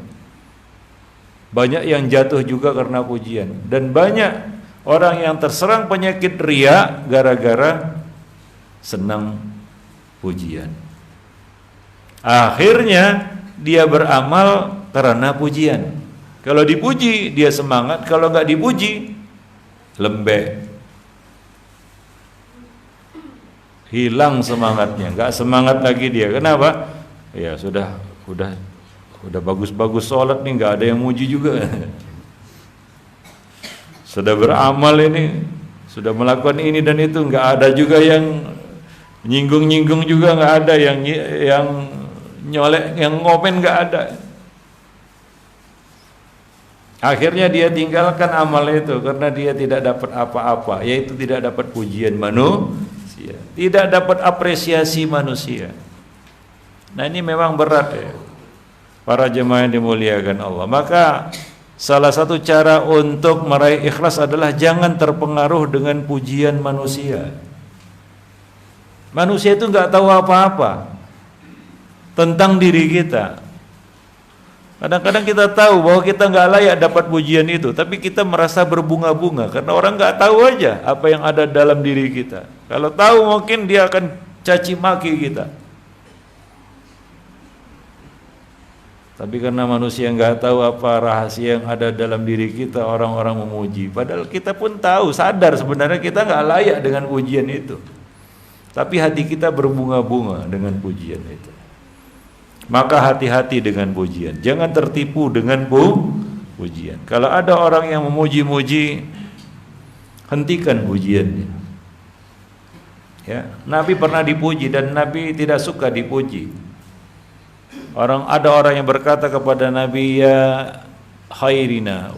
Banyak yang jatuh juga karena pujian, dan banyak orang yang terserang penyakit riya gara-gara senang pujian. Akhirnya dia beramal karena pujian. Kalau dipuji dia semangat, kalau nggak dipuji lembek, hilang semangatnya, nggak semangat lagi dia. Kenapa? Ya sudah bagus-bagus sholat nih, nggak ada yang muji juga. Sudah beramal ini, sudah melakukan ini dan itu, nggak ada juga yang nyinggung-nyinggung, juga nggak ada yang nyolek, yang ngomen, nggak ada. Akhirnya dia tinggalkan amal itu karena dia tidak dapat apa-apa, yaitu tidak dapat pujian manusia, tidak dapat apresiasi manusia. Nah, ini memang berat ya, para jemaah yang dimuliakan Allah. Maka salah satu cara untuk meraih ikhlas adalah jangan terpengaruh dengan pujian manusia. Manusia itu nggak tahu apa-apa tentang diri kita. Kadang-kadang kita tahu bahwa kita nggak layak dapat pujian itu, tapi kita merasa berbunga-bunga karena orang nggak tahu aja apa yang ada dalam diri kita. Kalau tahu mungkin dia akan caci maki kita. Tapi karena manusia nggak tahu apa rahasia yang ada dalam diri kita, orang-orang memuji. Padahal kita pun tahu, sadar sebenarnya kita nggak layak dengan pujian itu. Tapi hati kita berbunga-bunga dengan pujian itu. Maka hati-hati dengan pujian. Jangan tertipu dengan pujian. Kalau ada orang yang memuji-muji, hentikan pujiannya. Ya, Nabi pernah dipuji dan Nabi tidak suka dipuji. Ada orang yang berkata kepada Nabi, ya khairina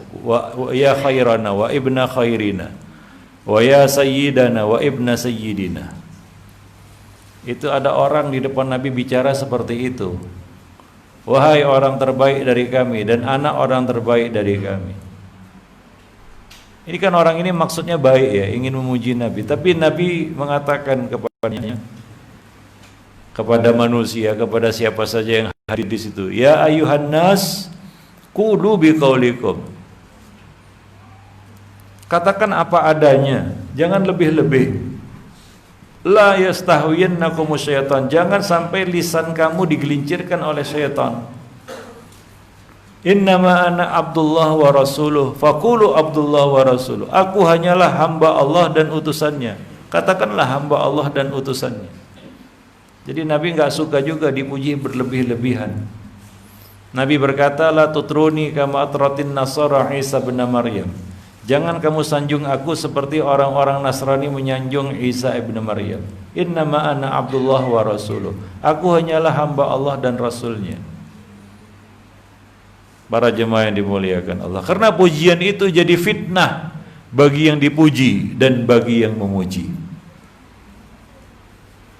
ya khairana wa ibna khairina wa ya sayyidana wa ibna sayyidina. Itu ada orang di depan Nabi bicara seperti itu. Wahai orang terbaik dari kami dan anak orang terbaik dari kami. Ini kan orang ini maksudnya baik ya, ingin memuji Nabi, tapi Nabi mengatakan kepadanya, kepada manusia, kepada siapa saja yang hadir di situ, ya ayuhan nas qulu biqaulikum. Katakan apa adanya, jangan lebih-lebih. La yastahwiyannakumus syaitan, jangan sampai lisan kamu digelincirkan oleh syaitan. Innama ana Abdullah wa rasuluh faqulu Abdullah wa rasuluh. Aku hanyalah hamba Allah dan utusannya. Katakanlah hamba Allah dan utusannya. Jadi Nabi enggak suka juga dipuji berlebih-lebihan. Nabi berkata, la tutruni kama atratin nasara Isa bin Maryam. Jangan kamu sanjung aku seperti orang-orang Nasrani menyanjung Isa ibn Maryam. Innama ana Abdullah wa rasuluh. Aku hanyalah hamba Allah dan Rasulnya. Para jemaah yang dimuliakan Allah, karena pujian itu jadi fitnah bagi yang dipuji dan bagi yang memuji.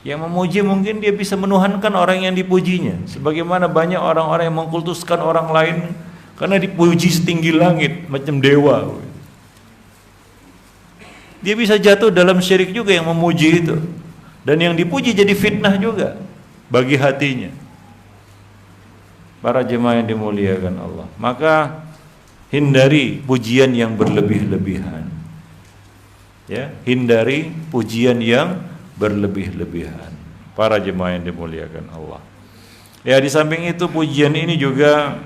Yang memuji mungkin dia bisa menuhankan orang yang dipujinya, sebagaimana banyak orang-orang yang mengkultuskan orang lain karena dipuji setinggi langit macam dewa. Dia bisa jatuh dalam syirik juga yang memuji itu, dan yang dipuji jadi fitnah juga bagi hatinya. Para jemaah yang dimuliakan Allah, maka hindari pujian yang berlebih-lebihan. Ya, hindari pujian yang berlebih-lebihan. Para jemaah yang dimuliakan Allah. Ya, di samping itu pujian ini juga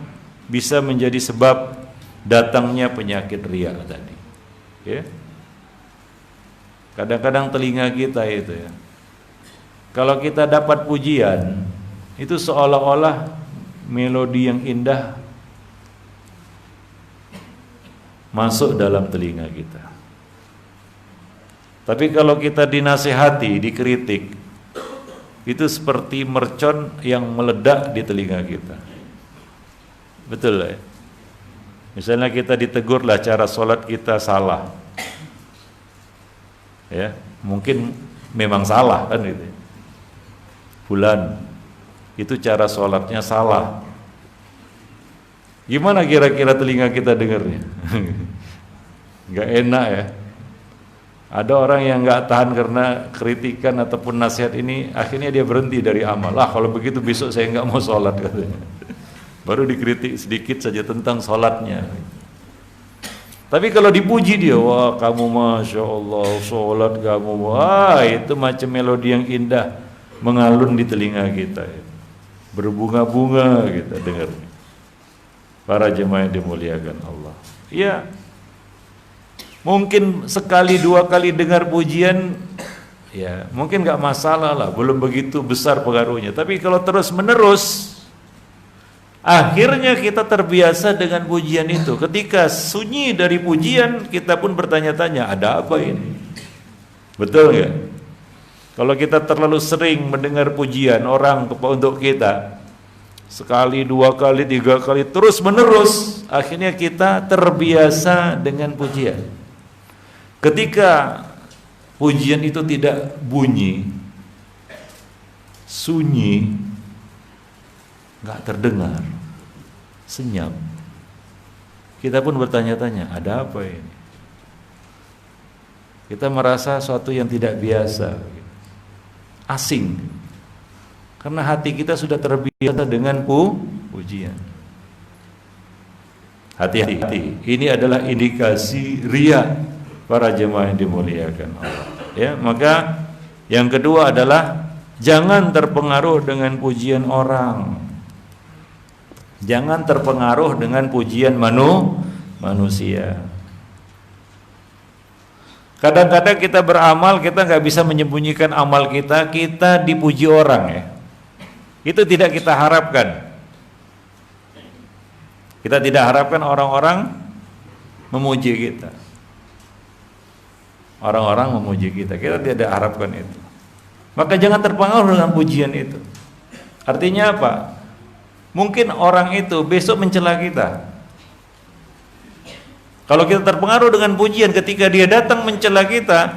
bisa menjadi sebab datangnya penyakit riya tadi. Ya. Kadang-kadang telinga kita itu ya, kalau kita dapat pujian, itu seolah-olah melodi yang indah masuk dalam telinga kita. Tapi kalau kita dinasihati, dikritik, itu seperti mercon yang meledak di telinga kita. Betul ya? Misalnya kita ditegurlah cara sholat kita salah, ya mungkin memang salah kan gitu. Fulan itu cara sholatnya salah. Gimana kira-kira telinga kita dengarnya? Gak enak ya. Ada orang yang gak tahan karena kritikan ataupun nasihat ini, akhirnya dia berhenti dari amal. Kalau begitu besok saya gak mau sholat katanya. Baru dikritik sedikit saja tentang sholatnya. Tapi kalau dipuji dia, wah kamu Masya Allah sholat kamu, wah itu macam melodi yang indah mengalun di telinga kita ya. Berbunga-bunga kita dengar. Para jemaah yang dimuliakan Allah, ya mungkin sekali dua kali dengar pujian, ya mungkin gak masalah lah, belum begitu besar pengaruhnya. Tapi kalau terus menerus, akhirnya kita terbiasa dengan pujian itu. Ketika sunyi dari pujian, kita pun bertanya-tanya, ada apa ini? Betul nggak? Kalau kita terlalu sering mendengar pujian orang untuk kita, sekali, dua kali, tiga kali, terus menerus, akhirnya kita terbiasa dengan pujian. Ketika pujian itu tidak bunyi, sunyi, nggak terdengar, senyap, kita pun bertanya-tanya, ada apa ini? Kita merasa suatu yang tidak biasa. asing. Karena hati kita sudah terbiasa dengan pujian. Hati-hati, ini adalah indikasi riya para jemaah yang dimuliakan Allah. Ya, maka yang kedua adalah jangan terpengaruh dengan pujian orang. Jangan terpengaruh dengan pujian manusia. Kadang-kadang kita beramal, kita nggak bisa menyembunyikan amal kita, kita dipuji orang ya. Itu tidak kita harapkan. Kita tidak harapkan orang-orang memuji kita. Orang-orang memuji kita tidak harapkan itu. Maka jangan terpengaruh dengan pujian itu. Artinya apa? Mungkin orang itu besok mencela kita. Kalau kita terpengaruh dengan pujian ketika dia datang mencela kita,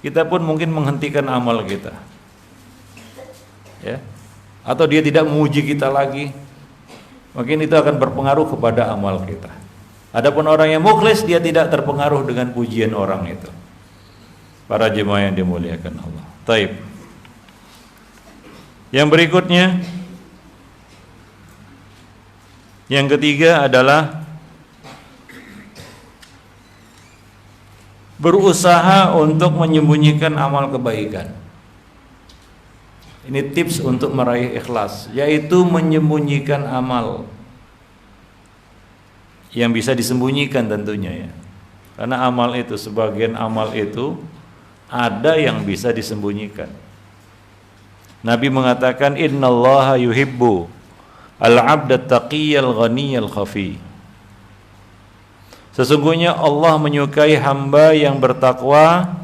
kita pun mungkin menghentikan amal kita. Ya. Atau dia tidak memuji kita lagi. Mungkin itu akan berpengaruh kepada amal kita. Adapun orang yang mukhlis, dia tidak terpengaruh dengan pujian orang itu. Para jemaah yang dimuliakan Allah. Taib. Yang berikutnya, yang ketiga adalah berusaha untuk menyembunyikan amal kebaikan. Ini tips untuk meraih ikhlas, yaitu menyembunyikan amal yang bisa disembunyikan tentunya ya. Karena amal itu, sebagian amal itu ada yang bisa disembunyikan. Nabi mengatakan innallaha yuhibbu al-'abda at-taqiyyal ghaniyal khafi. Sesungguhnya Allah menyukai hamba yang bertakwa,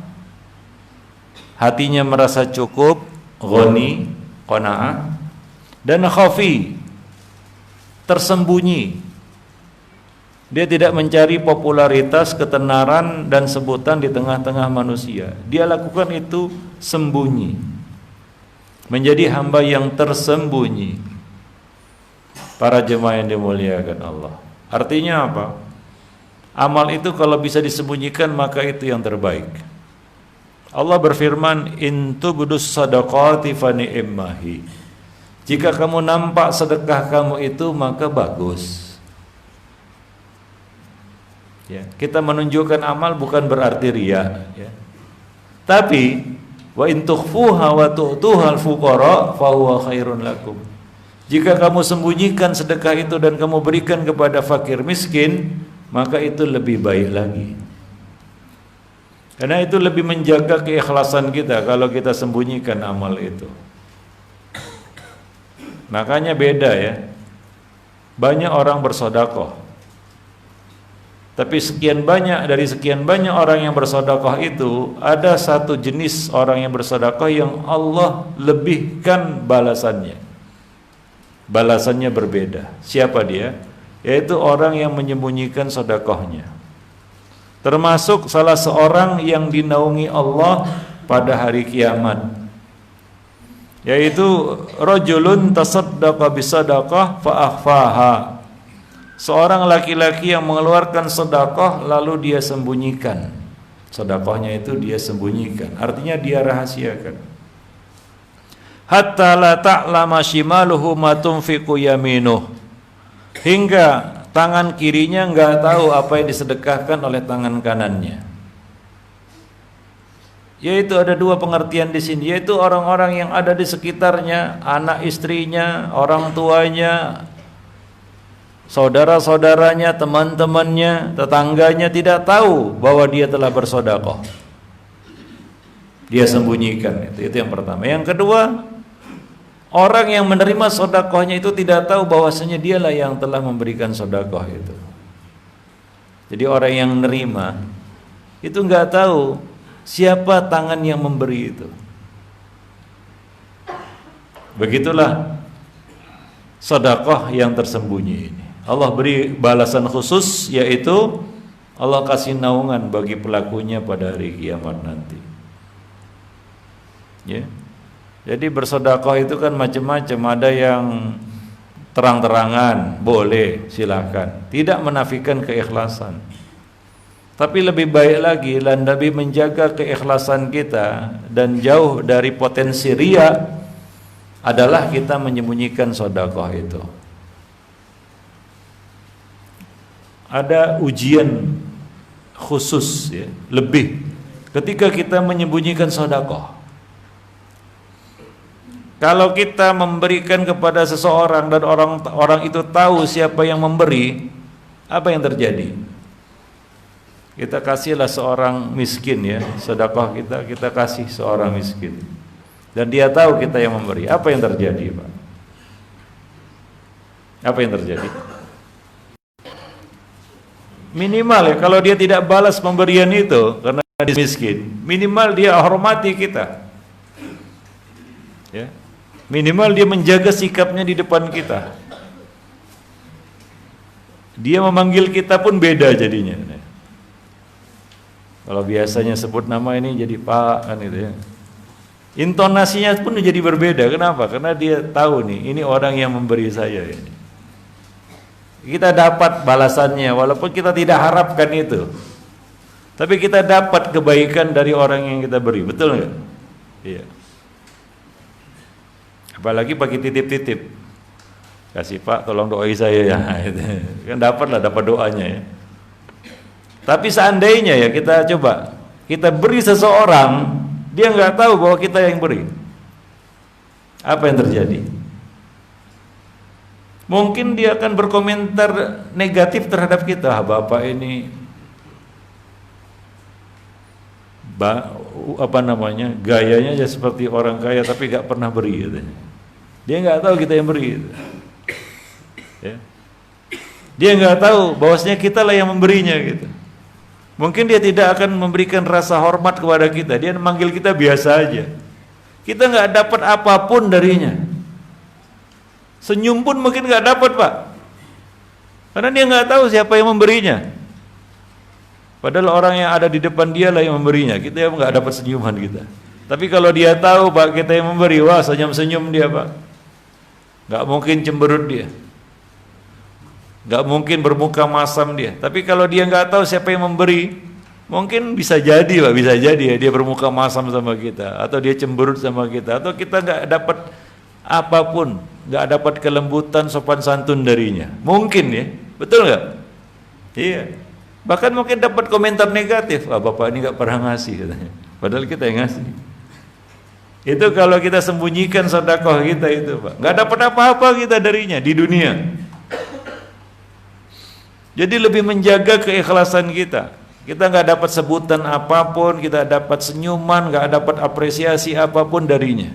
hatinya merasa cukup, ghani, qanaah, dan khafi, tersembunyi. Dia tidak mencari popularitas, ketenaran, dan sebutan di tengah-tengah manusia. Dia lakukan itu sembunyi. Menjadi hamba yang tersembunyi. Para jemaah yang dimuliakan Allah. Artinya apa? Amal itu kalau bisa disembunyikan maka itu yang terbaik. Allah berfirman, in tubdus sadaqati fa ni'mahi. Jika kamu nampak sedekah kamu itu maka bagus. Ya, kita menunjukkan amal bukan berarti riya ya. Tapi wa in tukhfuha wa tu'tuha al-fuqara fa huwa khairun lakum. Jika kamu sembunyikan sedekah itu dan kamu berikan kepada fakir miskin, maka itu lebih baik lagi. Karena itu lebih menjaga keikhlasan kita kalau kita sembunyikan amal itu. Makanya beda ya. Banyak orang bersedekah, tapi dari sekian banyak orang yang bersedekah itu, ada satu jenis orang yang bersedekah yang Allah lebihkan balasannya. Balasannya berbeda. Siapa dia? Yaitu orang yang menyembunyikan sedekahnya. Termasuk salah seorang yang dinaungi Allah pada hari kiamat, yaitu rajulun tasaddaqa bisadaqah fa akhfaha. Seorang laki-laki yang mengeluarkan sedekah lalu dia sembunyikan. Sedekahnya itu dia sembunyikan, artinya dia rahasiakan. Hatta la ta'lama shimaluhu ma tunfiqu yaminuh. Hingga tangan kirinya enggak tahu apa yang disedekahkan oleh tangan kanannya. Yaitu ada dua pengertian di sini, yaitu orang-orang yang ada di sekitarnya, anak istrinya, orang tuanya, saudara-saudaranya, teman-temannya, tetangganya tidak tahu bahwa dia telah bersedekah. Dia sembunyikan, itu yang pertama. Yang kedua, orang yang menerima sedekahnya itu tidak tahu bahwasanya dialah yang telah memberikan sedekah itu. Jadi orang yang menerima itu enggak tahu siapa tangan yang memberi itu. Begitulah sedekah yang tersembunyi ini. Allah beri balasan khusus, yaitu Allah kasih naungan bagi pelakunya pada hari kiamat nanti. Ya. Jadi bersedekah itu kan macam-macam, ada yang terang-terangan, boleh, silakan. Tidak menafikan keikhlasan. Tapi lebih baik lagi dan lebih menjaga keikhlasan kita dan jauh dari potensi riya adalah kita menyembunyikan sedekah itu. Ada ujian khusus ya, lebih ketika kita menyembunyikan sedekah. Kalau kita memberikan kepada seseorang dan orang itu tahu siapa yang memberi, apa yang terjadi? Kita kasihlah seorang miskin ya, sedekah kita kasih seorang miskin. Dan dia tahu kita yang memberi. Apa yang terjadi, Pak? Apa yang terjadi? Minimal ya, kalau dia tidak balas pemberian itu karena dia miskin, minimal dia hormati kita. Ya. Minimal dia menjaga sikapnya di depan kita. Dia memanggil kita pun beda jadinya. Kalau biasanya sebut nama ini jadi Pak kan gitu ya. Intonasinya pun jadi berbeda. Kenapa? Karena dia tahu nih, ini orang yang memberi saya ini. Kita dapat balasannya walaupun kita tidak harapkan itu. Tapi kita dapat kebaikan dari orang yang kita beri. Betul enggak? Iya. Apalagi pakai titip-titip, kasih Pak tolong doai saya ya, kan dapat doanya ya. Tapi seandainya ya kita coba, kita beri seseorang, dia nggak tahu bahwa kita yang beri, apa yang terjadi? Mungkin dia akan berkomentar negatif terhadap kita. Bapak ini gayanya aja seperti orang kaya tapi nggak pernah beri katanya. Dia nggak tahu kita yang beri gitu. Ya. Dia nggak tahu bahwasanya kita lah yang memberinya gitu. Mungkin dia tidak akan memberikan rasa hormat kepada kita. Dia memanggil kita biasa aja. Kita nggak dapat apapun darinya. Senyum pun mungkin nggak dapat, Pak, karena dia nggak tahu siapa yang memberinya. Padahal orang yang ada di depan dia lah yang memberinya. Kita yang nggak dapat senyuman kita. Tapi kalau dia tahu Pak kita yang memberi, wah senyum-senyum dia, Pak. Nggak mungkin cemberut dia. Nggak mungkin bermuka masam dia. Tapi kalau dia nggak tahu siapa yang memberi, mungkin bisa jadi, Pak, bisa jadi ya dia bermuka masam sama kita, atau dia cemberut sama kita, atau kita nggak dapat apapun, nggak dapat kelembutan sopan santun darinya. Mungkin ya, betul nggak? Iya. Bahkan mungkin dapat komentar negatif, wah Bapak ini nggak pernah ngasih katanya. Padahal kita yang ngasih. Itu kalau kita sembunyikan sedekah kita itu, Pak, nggak dapat apa-apa kita darinya di dunia. Jadi lebih menjaga keikhlasan kita. Kita nggak dapat sebutan apapun, kita dapat senyuman, nggak dapat apresiasi apapun darinya.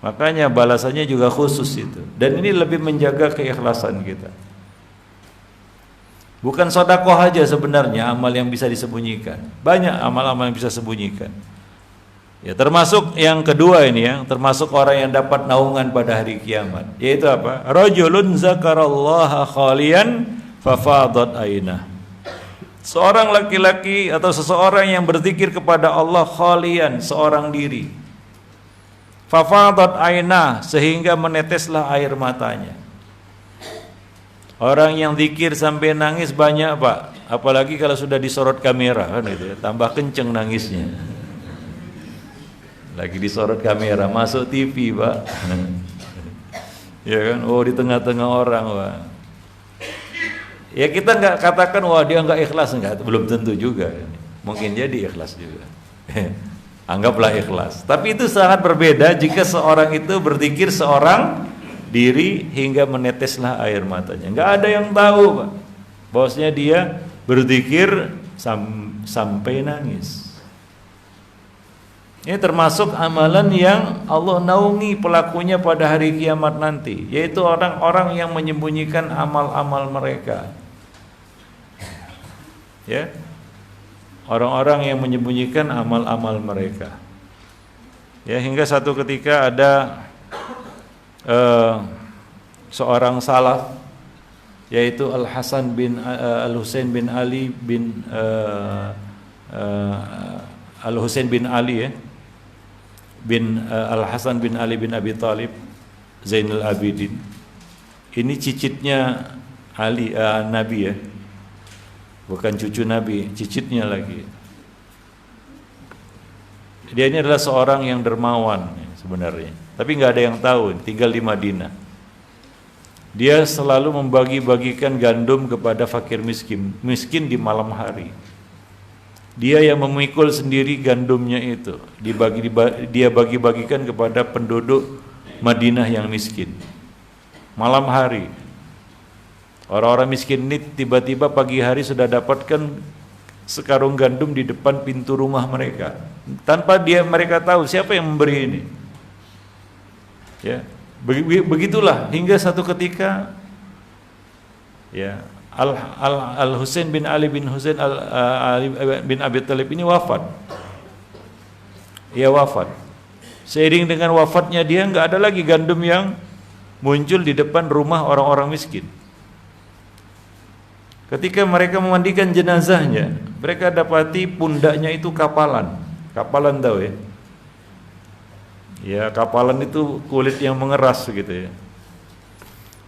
Makanya balasannya juga khusus itu. Dan ini lebih menjaga keikhlasan kita. Bukan sedekah aja sebenarnya amal yang bisa disembunyikan. Banyak amal-amal yang bisa disembunyikan. Ya, termasuk yang kedua ini ya, termasuk orang yang dapat naungan pada hari kiamat. Yaitu apa? Rajulun zakarallaha khalian fafadat ainah. Seorang laki-laki atau seseorang yang berzikir kepada Allah khalian, seorang diri. Fafadat ainah, sehingga meneteslah air matanya. Orang yang zikir sampai nangis banyak, Pak. Apalagi kalau sudah disorot kamera kan gitu ya, tambah kenceng nangisnya. Lagi disorot kamera, masuk TV, Pak. Ya kan, oh di tengah-tengah orang, Pak. Ya kita nggak katakan wah dia nggak ikhlas, nggak, belum tentu juga. Mungkin jadi ikhlas juga. Anggaplah ikhlas. Tapi itu sangat berbeda jika seorang itu berzikir seorang diri hingga meneteslah air matanya. Nggak ada yang tahu, Pak, bahwasanya dia berzikir sampai nangis. Ini termasuk amalan yang Allah naungi pelakunya pada hari kiamat nanti, yaitu orang-orang yang menyembunyikan amal-amal mereka. Ya, orang-orang yang menyembunyikan amal-amal mereka. Ya, hingga satu ketika ada seorang salaf, yaitu Al-Hasan bin Al-Husain bin Ali bin Al-Husain bin Ali ya, bin Al-Hasan bin Ali bin Abi Thalib Zainul Abidin. Ini cicitnya Ali Nabi ya. bukan cucu Nabi, cicitnya lagi. Dia ini adalah seorang yang dermawan sebenarnya, tapi nggak ada yang tahu, tinggal di Madinah. Dia selalu membagi-bagikan gandum kepada fakir miskin di malam hari. Dia yang memikul sendiri gandumnya itu, dia bagi-bagikan kepada penduduk Madinah yang miskin. Malam hari, orang-orang miskin ini tiba-tiba pagi hari sudah dapatkan sekarung gandum di depan pintu rumah mereka, tanpa mereka tahu siapa yang memberi ini. Ya, begitulah hingga satu ketika, ya, Al Husain bin Ali bin Husain Ali bin Abi Thalib ini wafat. Ia wafat. Seiring dengan wafatnya dia, nggak ada lagi gandum yang muncul di depan rumah orang-orang miskin. Ketika mereka memandikan jenazahnya, mereka dapati pundaknya itu kapalan. Kapalan tahu ya? Ya, kapalan itu kulit yang mengeras gitu ya.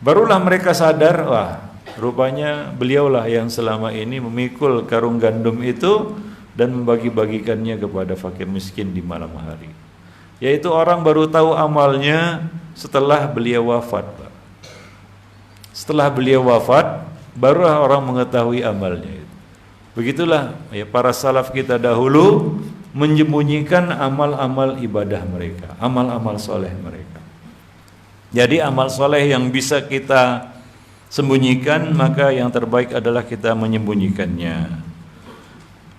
Barulah mereka sadar, wah, rupanya beliaulah yang selama ini memikul karung gandum itu dan membagi-bagikannya kepada fakir miskin di malam hari. Yaitu orang baru tahu amalnya setelah beliau wafat. Setelah beliau wafat, barulah orang mengetahui amalnya. Begitulah ya, para salaf kita dahulu menyembunyikan amal-amal ibadah mereka, amal-amal soleh mereka. Jadi amal soleh yang bisa kita sembunyikan, maka yang terbaik adalah kita menyembunyikannya.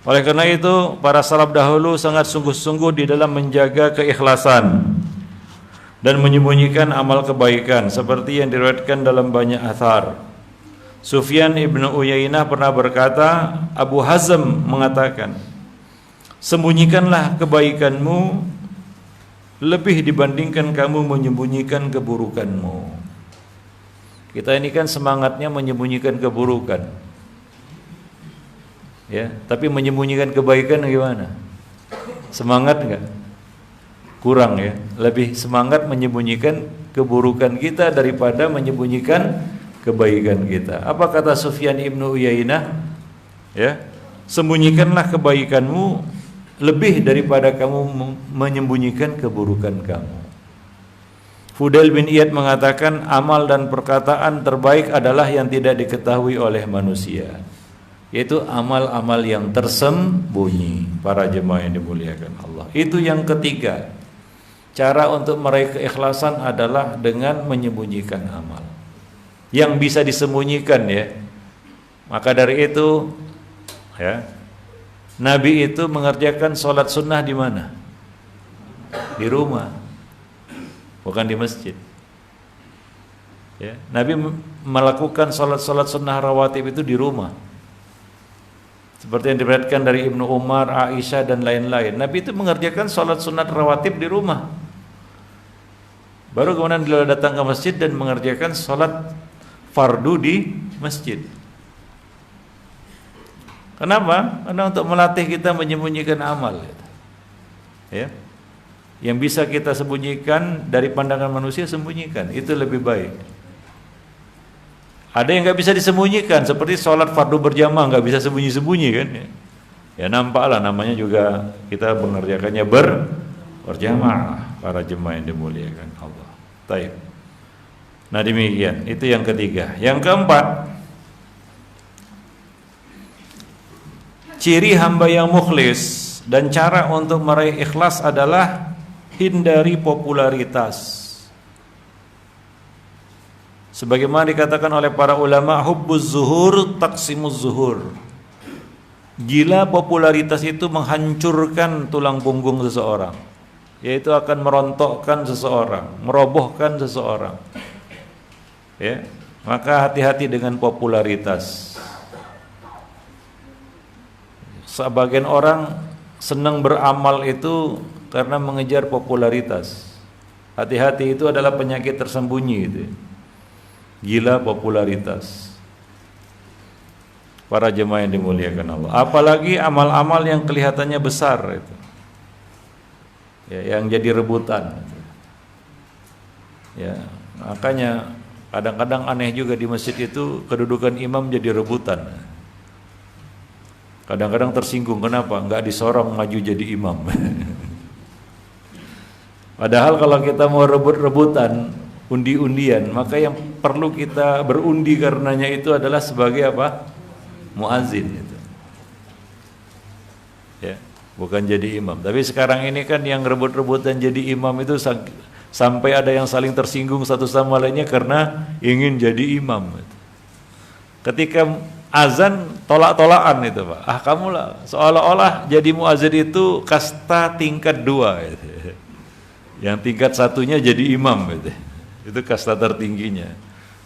Oleh karena itu, para salaf dahulu sangat sungguh-sungguh di dalam menjaga keikhlasan dan menyembunyikan amal kebaikan, seperti yang diriwayatkan dalam banyak athar. Sufyan ibnu Uyainah pernah berkata, Abu Hazm mengatakan, sembunyikanlah kebaikanmu lebih dibandingkan kamu menyembunyikan keburukanmu. Kita ini kan semangatnya menyembunyikan keburukan, ya, tapi menyembunyikan kebaikan gimana? Semangat enggak? Kurang ya. Lebih semangat menyembunyikan keburukan kita daripada menyembunyikan kebaikan kita. Apa kata Sufyan ibnu Uyainah? Ya, sembunyikanlah kebaikanmu lebih daripada kamu menyembunyikan keburukan kamu. Fudail bin Iyad mengatakan, amal dan perkataan terbaik adalah yang tidak diketahui oleh manusia, yaitu amal-amal yang tersembunyi. Para jemaah yang dimuliakan Allah, itu yang ketiga. Cara untuk meraih keikhlasan adalah dengan menyembunyikan amal yang bisa disembunyikan, ya. Maka dari itu, ya, Nabi itu mengerjakan sholat sunnah di mana? Di rumah, bukan di masjid. Ya, Nabi melakukan sholat sunnah rawatib itu di rumah, seperti yang diriwayatkan dari Ibnu Umar, Aisyah dan lain-lain. Nabi itu mengerjakan sholat sunat rawatib di rumah, baru kemudian beliau datang ke masjid dan mengerjakan sholat fardu di masjid. Kenapa? Karena untuk melatih kita menyembunyikan amal, ya. Yang bisa kita sembunyikan dari pandangan manusia, sembunyikan, itu lebih baik. Ada yang nggak bisa disembunyikan, seperti sholat fardu berjamaah, nggak bisa sembunyi-sembunyi kan? Ya nampaklah, namanya juga kita mengerjakannya berjamaah, para jemaah yang dimuliakan Allah. Taib. Nah demikian, itu yang ketiga. Yang keempat, ciri hamba yang mukhlis dan cara untuk meraih ikhlas adalah hindari popularitas. Sebagaimana dikatakan oleh para ulama, hubbuz zuhur taqsimuz zuhur. Gila popularitas itu menghancurkan tulang punggung seseorang, yaitu akan merontokkan seseorang, merobohkan seseorang. Ya, maka hati-hati dengan popularitas. Sebagian orang senang beramal itu karena mengejar popularitas. Hati-hati, itu adalah penyakit tersembunyi itu. Gila popularitas. Para jemaah yang dimuliakan Allah. Apalagi amal-amal yang kelihatannya besar itu, ya, yang jadi rebutan. Ya, makanya kadang-kadang aneh juga di masjid itu kedudukan imam jadi rebutan. Kadang-kadang tersinggung, kenapa? Nggak disorong maju jadi imam. Padahal kalau kita mau rebut-rebutan, undi-undian, maka yang perlu kita berundi karenanya itu adalah sebagai apa? Muazin itu. Ya, bukan jadi imam. Tapi sekarang ini kan yang rebut-rebutan jadi imam itu sampai ada yang saling tersinggung satu sama lainnya karena ingin jadi imam. Ketika azan tolak-tolakan itu, Pak. Ah, kamu lah seolah-olah jadi muazin itu kasta tingkat 2 gitu. Yang tingkat 1-nya jadi imam gitu. Itu kasta tertingginya.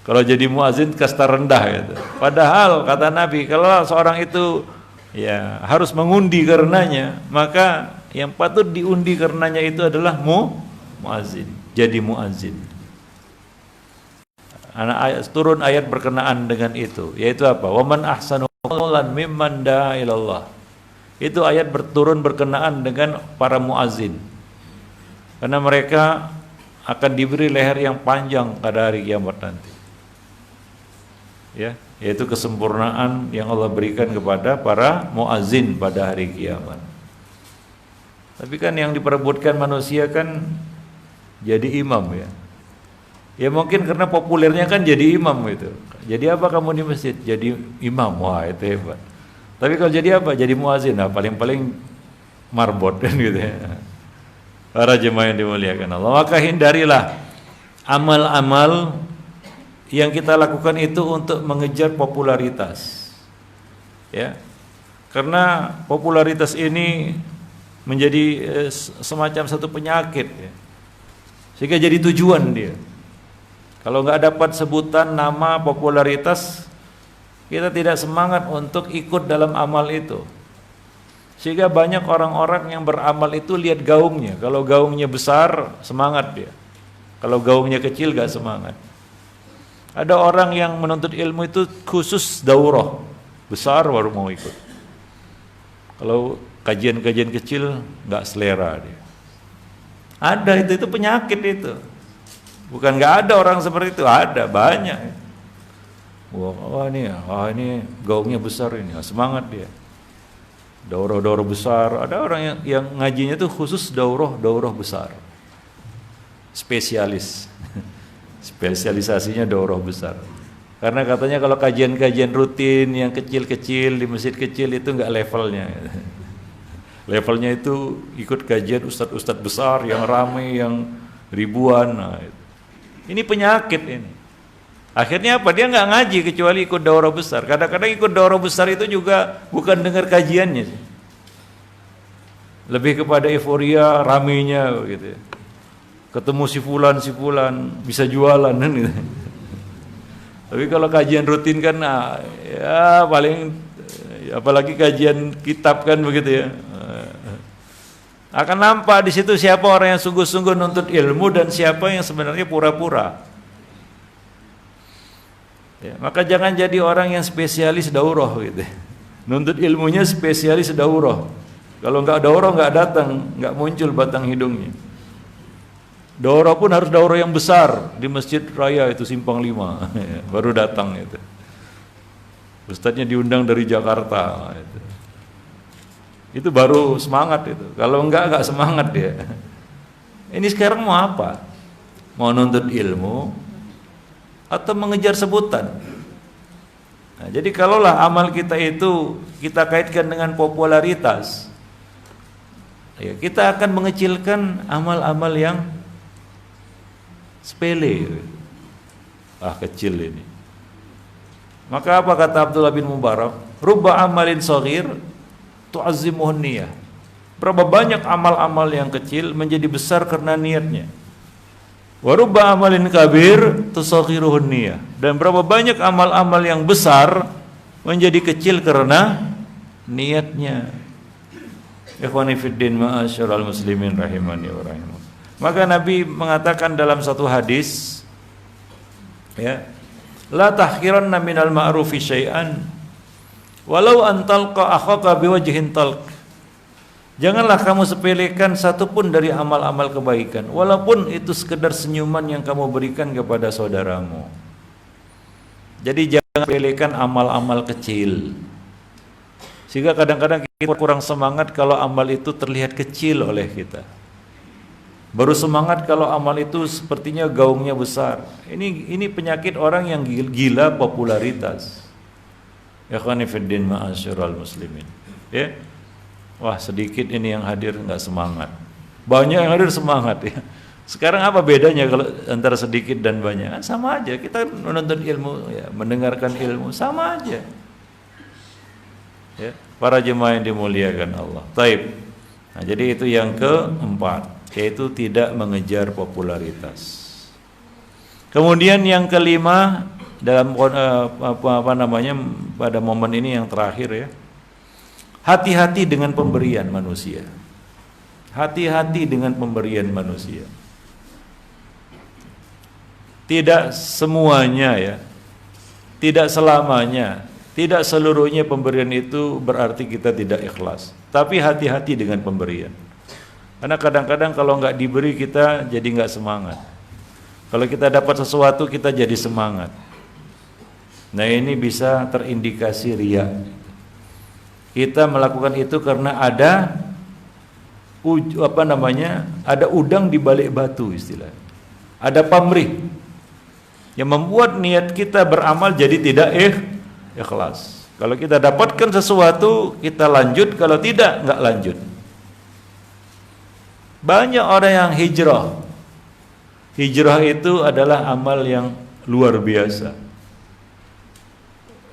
Kalau jadi muazin kasta rendah gitu. Padahal kata Nabi, kalau seorang itu ya harus mengundi karenanya, maka yang patut diundi karenanya itu adalah muazin, jadi muazin. Turun ayat berkenaan dengan itu, yaitu apa? Waman ahsanu qawlan mimman da'a ilallah. Itu ayat turun berkenaan dengan para muazin. Karena mereka akan diberi leher yang panjang pada hari kiamat nanti. Ya, yaitu kesempurnaan yang Allah berikan kepada para muazin pada hari kiamat. Tapi kan yang diperebutkan manusia kan jadi imam ya. Ya mungkin karena populernya kan jadi imam gitu. Jadi apa kamu di masjid? Jadi imam. Wah, itu hebat. Tapi kalau jadi apa? Jadi muazin. Nah, paling-paling marbot kan gitu ya. Para jemaah yang dimuliakan Allah, maka hindarilah amal-amal yang kita lakukan itu untuk mengejar popularitas. Ya. Karena popularitas ini menjadi semacam satu penyakit ya. Sehingga jadi tujuan dia. Kalau nggak dapat sebutan nama popularitas, kita tidak semangat untuk ikut dalam amal itu. Sehingga banyak orang-orang yang beramal itu lihat gaungnya. Kalau gaungnya besar, semangat dia. Kalau gaungnya kecil, nggak semangat. Ada orang yang menuntut ilmu itu khusus daurah besar baru mau ikut. Kalau kajian-kajian kecil nggak selera dia. Ada itu penyakit itu. Bukan nggak ada orang seperti itu, ada banyak. Wah ini gaungnya besar ini, semangat dia. Daurah-daurah besar, ada orang yang ngajinya itu khusus daurah besar. Spesialis. Spesialisasinya daurah besar. Karena katanya kalau kajian-kajian rutin yang kecil-kecil di masjid kecil itu nggak levelnya. Levelnya itu ikut kajian ustadz-ustadz besar yang ramai, yang ribuan. Nah, ini penyakit ini. Akhirnya apa? Dia nggak ngaji kecuali ikut daurah besar. Kadang-kadang ikut daurah besar itu juga bukan dengar kajiannya sih. Lebih kepada euforia ramenya gitu. Ketemu si fulan bisa jualan kan gitu. Tapi kalau kajian rutin kan ya paling apalagi kajian kitab kan begitu ya. Akan nampak di situ siapa orang yang sungguh-sungguh nuntut ilmu dan siapa yang sebenarnya pura-pura. Ya, maka jangan jadi orang yang spesialis daurah gitu. Nuntut ilmunya spesialis daurah. Kalau nggak daurah nggak datang, nggak muncul batang hidungnya. Daurah pun harus daurah yang besar di masjid raya itu Simpang 5 baru datang itu. Ustadznya diundang dari Jakarta itu. Itu baru semangat itu. Kalau enggak semangat dia. Ini sekarang mau apa? Mau nuntut ilmu atau mengejar sebutan? Nah, jadi kalaulah amal kita itu kita kaitkan dengan popularitas, ya, kita akan mengecilkan amal-amal yang sepele. Kecil ini. Maka apa kata Abdullah bin Mubarak? Rubba amalin shaghir tu'azzimuhun niyah. Berapa banyak amal-amal yang kecil menjadi besar karena niatnya. Wa rubba amalin kabir tusaghiruhun niyah. Dan berapa banyak amal-amal yang besar menjadi kecil karena niatnya. Ikhwani fiddin ma'asyiral muslimin rahimani wa rahimakumullah. Maka Nabi mengatakan dalam satu hadis, ya, la tahqiranna minal ma'rufi syai'an walau an talqa akhaka biwajhin talq. Janganlah kamu sepelekan satupun dari amal-amal kebaikan, walaupun itu sekedar senyuman yang kamu berikan kepada saudaramu. Jadi jangan sepelekan amal-amal kecil. Sehingga kadang-kadang kita kurang semangat kalau amal itu terlihat kecil oleh kita. Baru semangat kalau amal itu sepertinya gaungnya besar. Ini penyakit orang yang gila popularitas. Ikhwani fiddin ma'asyiral muslimin. Ya. Wah, sedikit ini yang hadir nggak semangat. Banyak yang hadir semangat ya. Sekarang apa bedanya kalau antara sedikit dan banyak? Sama aja, kita menuntut ilmu, ya, mendengarkan ilmu, sama aja. Ya, para jemaah yang dimuliakan Allah. Taib. Nah, jadi itu yang keempat, yaitu tidak mengejar popularitas. Kemudian yang kelima dalam pada momen ini yang terakhir ya, hati-hati dengan pemberian manusia. Hati-hati dengan pemberian manusia. Tidak semuanya ya, tidak selamanya, tidak seluruhnya pemberian itu berarti kita tidak ikhlas. Tapi hati-hati dengan pemberian. Karena kadang-kadang kalau nggak diberi kita jadi nggak semangat. Kalau kita dapat sesuatu kita jadi semangat. Nah ini bisa terindikasi riya. Kita melakukan itu karena ada ada udang di balik batu istilah. Ada pamrih yang membuat niat kita beramal jadi tidak ikhlas. Kalau kita dapatkan sesuatu kita lanjut, kalau tidak nggak lanjut. Banyak orang yang hijrah. Hijrah itu adalah amal yang luar biasa.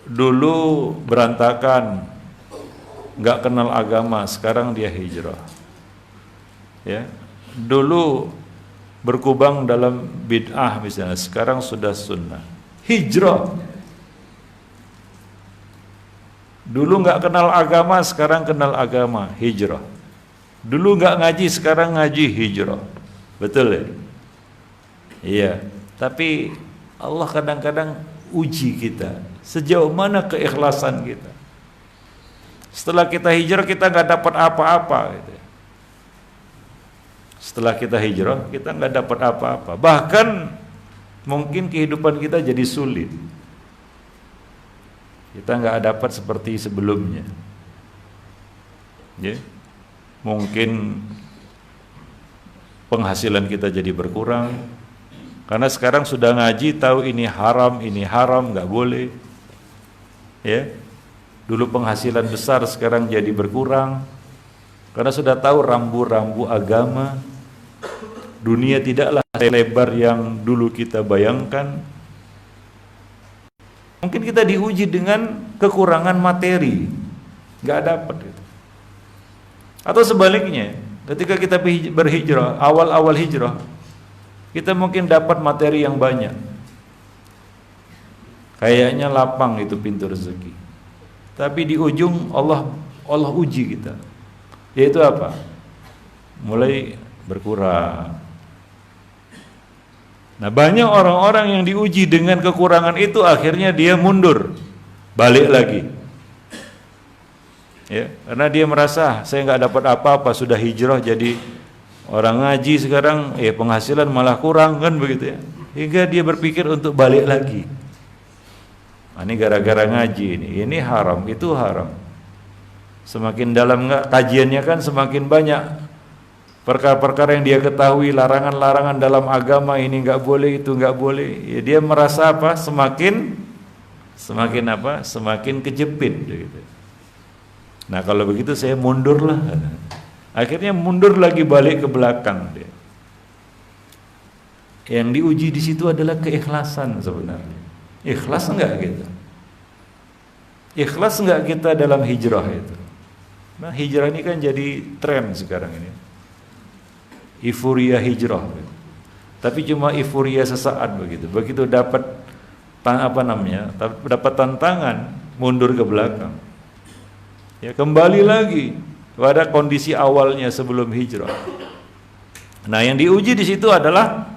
Dulu berantakan, nggak kenal agama, sekarang dia hijrah. Ya, dulu berkubang dalam bid'ah misalnya, sekarang sudah sunnah. Hijrah. Dulu nggak kenal agama, sekarang kenal agama. Hijrah. Dulu nggak ngaji, sekarang ngaji. Hijrah. Betul ya? Iya. Tapi Allah kadang-kadang uji kita. Sejauh mana keikhlasan kita. Setelah kita hijrah kita nggak dapat apa-apa. Gitu. Setelah kita hijrah kita nggak dapat apa-apa. Bahkan mungkin kehidupan kita jadi sulit. Kita nggak dapat seperti sebelumnya. Ya. Mungkin penghasilan kita jadi berkurang. Karena sekarang sudah ngaji tahu ini haram nggak boleh. Ya. Dulu penghasilan besar sekarang jadi berkurang. Karena sudah tahu rambu-rambu agama. Dunia tidaklah lebar yang dulu kita bayangkan. Mungkin kita diuji dengan kekurangan materi, nggak dapat gitu. Atau sebaliknya, ketika kita berhijrah, awal-awal hijrah, kita mungkin dapat materi yang banyak. Kayaknya lapang itu pintu rezeki. Tapi di ujung Allah uji kita. Yaitu apa? Mulai berkurang. Nah, banyak orang-orang yang diuji dengan kekurangan itu akhirnya dia mundur, balik lagi. Ya, karena dia merasa saya nggak dapat apa-apa, sudah hijrah jadi orang ngaji sekarang, penghasilan malah kurang kan begitu ya. Hingga dia berpikir untuk balik lagi. Nah, ini gara-gara ngaji ini haram, itu haram. Semakin dalam nggak kajiannya kan semakin banyak perkara-perkara yang dia ketahui, larangan-larangan dalam agama, ini nggak boleh, itu nggak boleh. Ya, dia merasa apa? Semakin kejepit gitu. Nah, kalau begitu saya mundurlah. Akhirnya mundur lagi, balik ke belakang dia. Yang diuji di situ adalah keikhlasan sebenarnya. Ikhlas enggak gitu? Ikhlas enggak kita dalam hijrah itu? Nah, hijrah ini kan jadi tren sekarang ini. Euforia hijrah. Tapi cuma euforia sesaat begitu. Begitu dapat dapat tantangan, mundur ke belakang. Ya, kembali lagi pada kondisi awalnya sebelum hijrah. Nah, yang diuji di situ adalah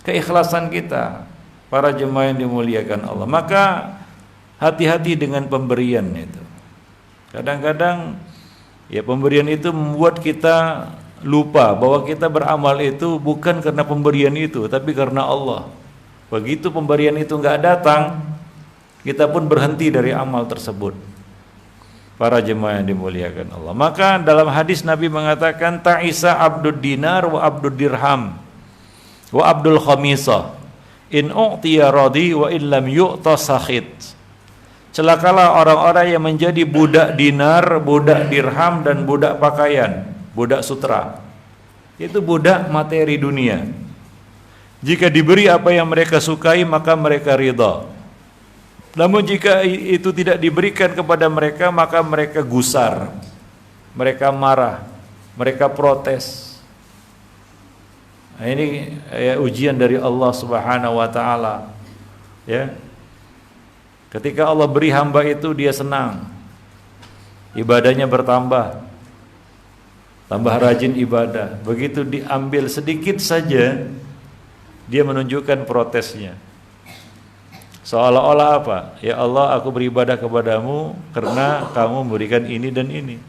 keikhlasan kita, para jemaah yang dimuliakan Allah. Maka hati-hati dengan pemberian itu. Kadang-kadang ya pemberian itu membuat kita lupa bahwa kita beramal itu bukan karena pemberian itu, tapi karena Allah. Begitu pemberian itu nggak datang, kita pun berhenti dari amal tersebut. Para jemaah yang dimuliakan Allah. Maka dalam hadis Nabi mengatakan ta'isa abdud dinar wa abdud dirham wa abdul khamisah in u'tiya radi wa in lam yu'ta sakhit. Celakalah orang-orang yang menjadi budak dinar, budak dirham dan budak pakaian, budak sutra. Itu budak materi dunia. Jika diberi apa yang mereka sukai maka mereka ridha. Namun jika itu tidak diberikan kepada mereka maka mereka gusar, mereka marah, mereka protes. Nah, ini ya, ujian dari Allah Subhanahu wa taala. Ya. Ketika Allah beri hamba itu dia senang. Ibadahnya bertambah. Tambah rajin ibadah. Begitu diambil sedikit saja dia menunjukkan protesnya. Seolah-olah apa? Ya Allah, aku beribadah kepadamu karena kamu memberikan ini dan ini.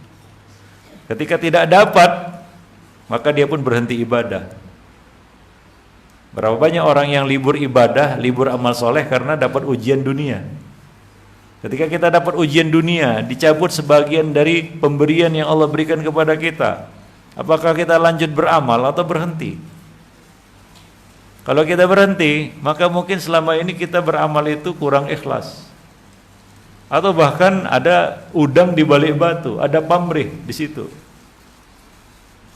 Ketika tidak dapat, maka dia pun berhenti ibadah. Berapa banyak orang yang libur ibadah, libur amal soleh karena dapat ujian dunia. Ketika kita dapat ujian dunia, dicabut sebagian dari pemberian yang Allah berikan kepada kita. Apakah kita lanjut beramal atau berhenti? Kalau kita berhenti, maka mungkin selama ini kita beramal itu kurang ikhlas. Atau bahkan ada udang di balik batu, ada pamrih di situ.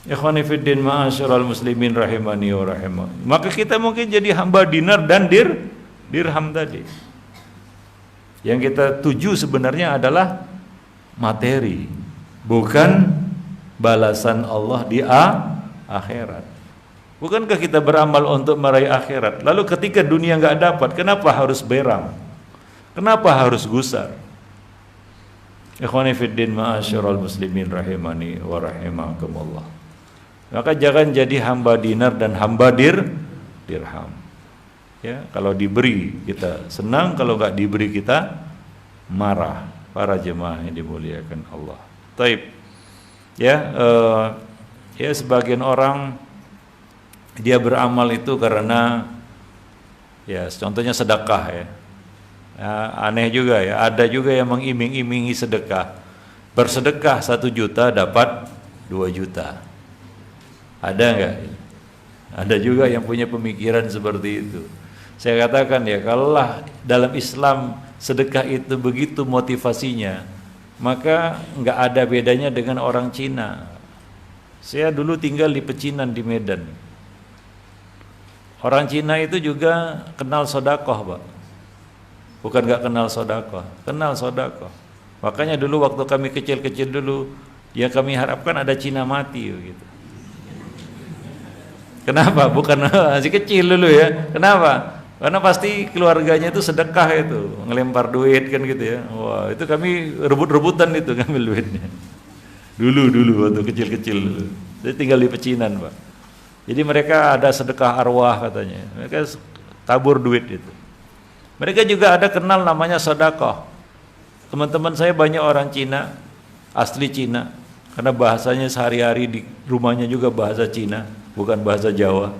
Ikhwani fiddin ma'asyiral muslimin rahimani wa rahimah. Maka kita mungkin jadi hamba dinar dan dirham tadi. Yang kita tuju sebenarnya adalah materi, bukan balasan Allah di akhirat. Bukankah kita beramal untuk meraih akhirat? Lalu ketika dunia nggak dapat, kenapa harus berang? Kenapa harus gusar? Ikhwani fiddin ma'asyiral muslimin rahimani wa rahimakumullah. Maka jangan jadi hamba dinar dan hamba dirham. Ya, kalau diberi kita senang, kalau nggak diberi kita marah. Para jemaah yang dimuliakan Allah. Taib. Ya, ya sebagian orang dia beramal itu karena ya contohnya sedekah ya. Ya, aneh juga ya, ada juga yang mengiming-imingi sedekah. Bersedekah 1 juta dapat 2 juta. Ada enggak? Ada juga yang punya pemikiran seperti itu. Saya katakan ya, kalau dalam Islam sedekah itu begitu motivasinya, maka enggak ada bedanya dengan orang Cina. Saya dulu tinggal di Pecinan di Medan. Orang Cina itu juga kenal sodakoh, Pak. Bukan gak kenal sodakoh, kenal sodakoh. Makanya dulu waktu kami kecil-kecil dulu, ya kami harapkan ada Cina mati gitu. Kenapa? Bukan masih kecil dulu ya. Kenapa? Karena pasti keluarganya itu sedekah itu, ngelempar duit kan gitu ya. Wah, itu kami rebut-rebutan itu ngambil duitnya. Dulu waktu kecil-kecil dulu. Saya tinggal di Pecinan, Pak. Jadi mereka ada sedekah arwah katanya. Mereka tabur duit itu. Mereka juga ada kenal namanya sedekah. Teman-teman saya banyak orang Cina, asli Cina. Karena bahasanya sehari-hari di rumahnya juga bahasa Cina, bukan bahasa Jawa.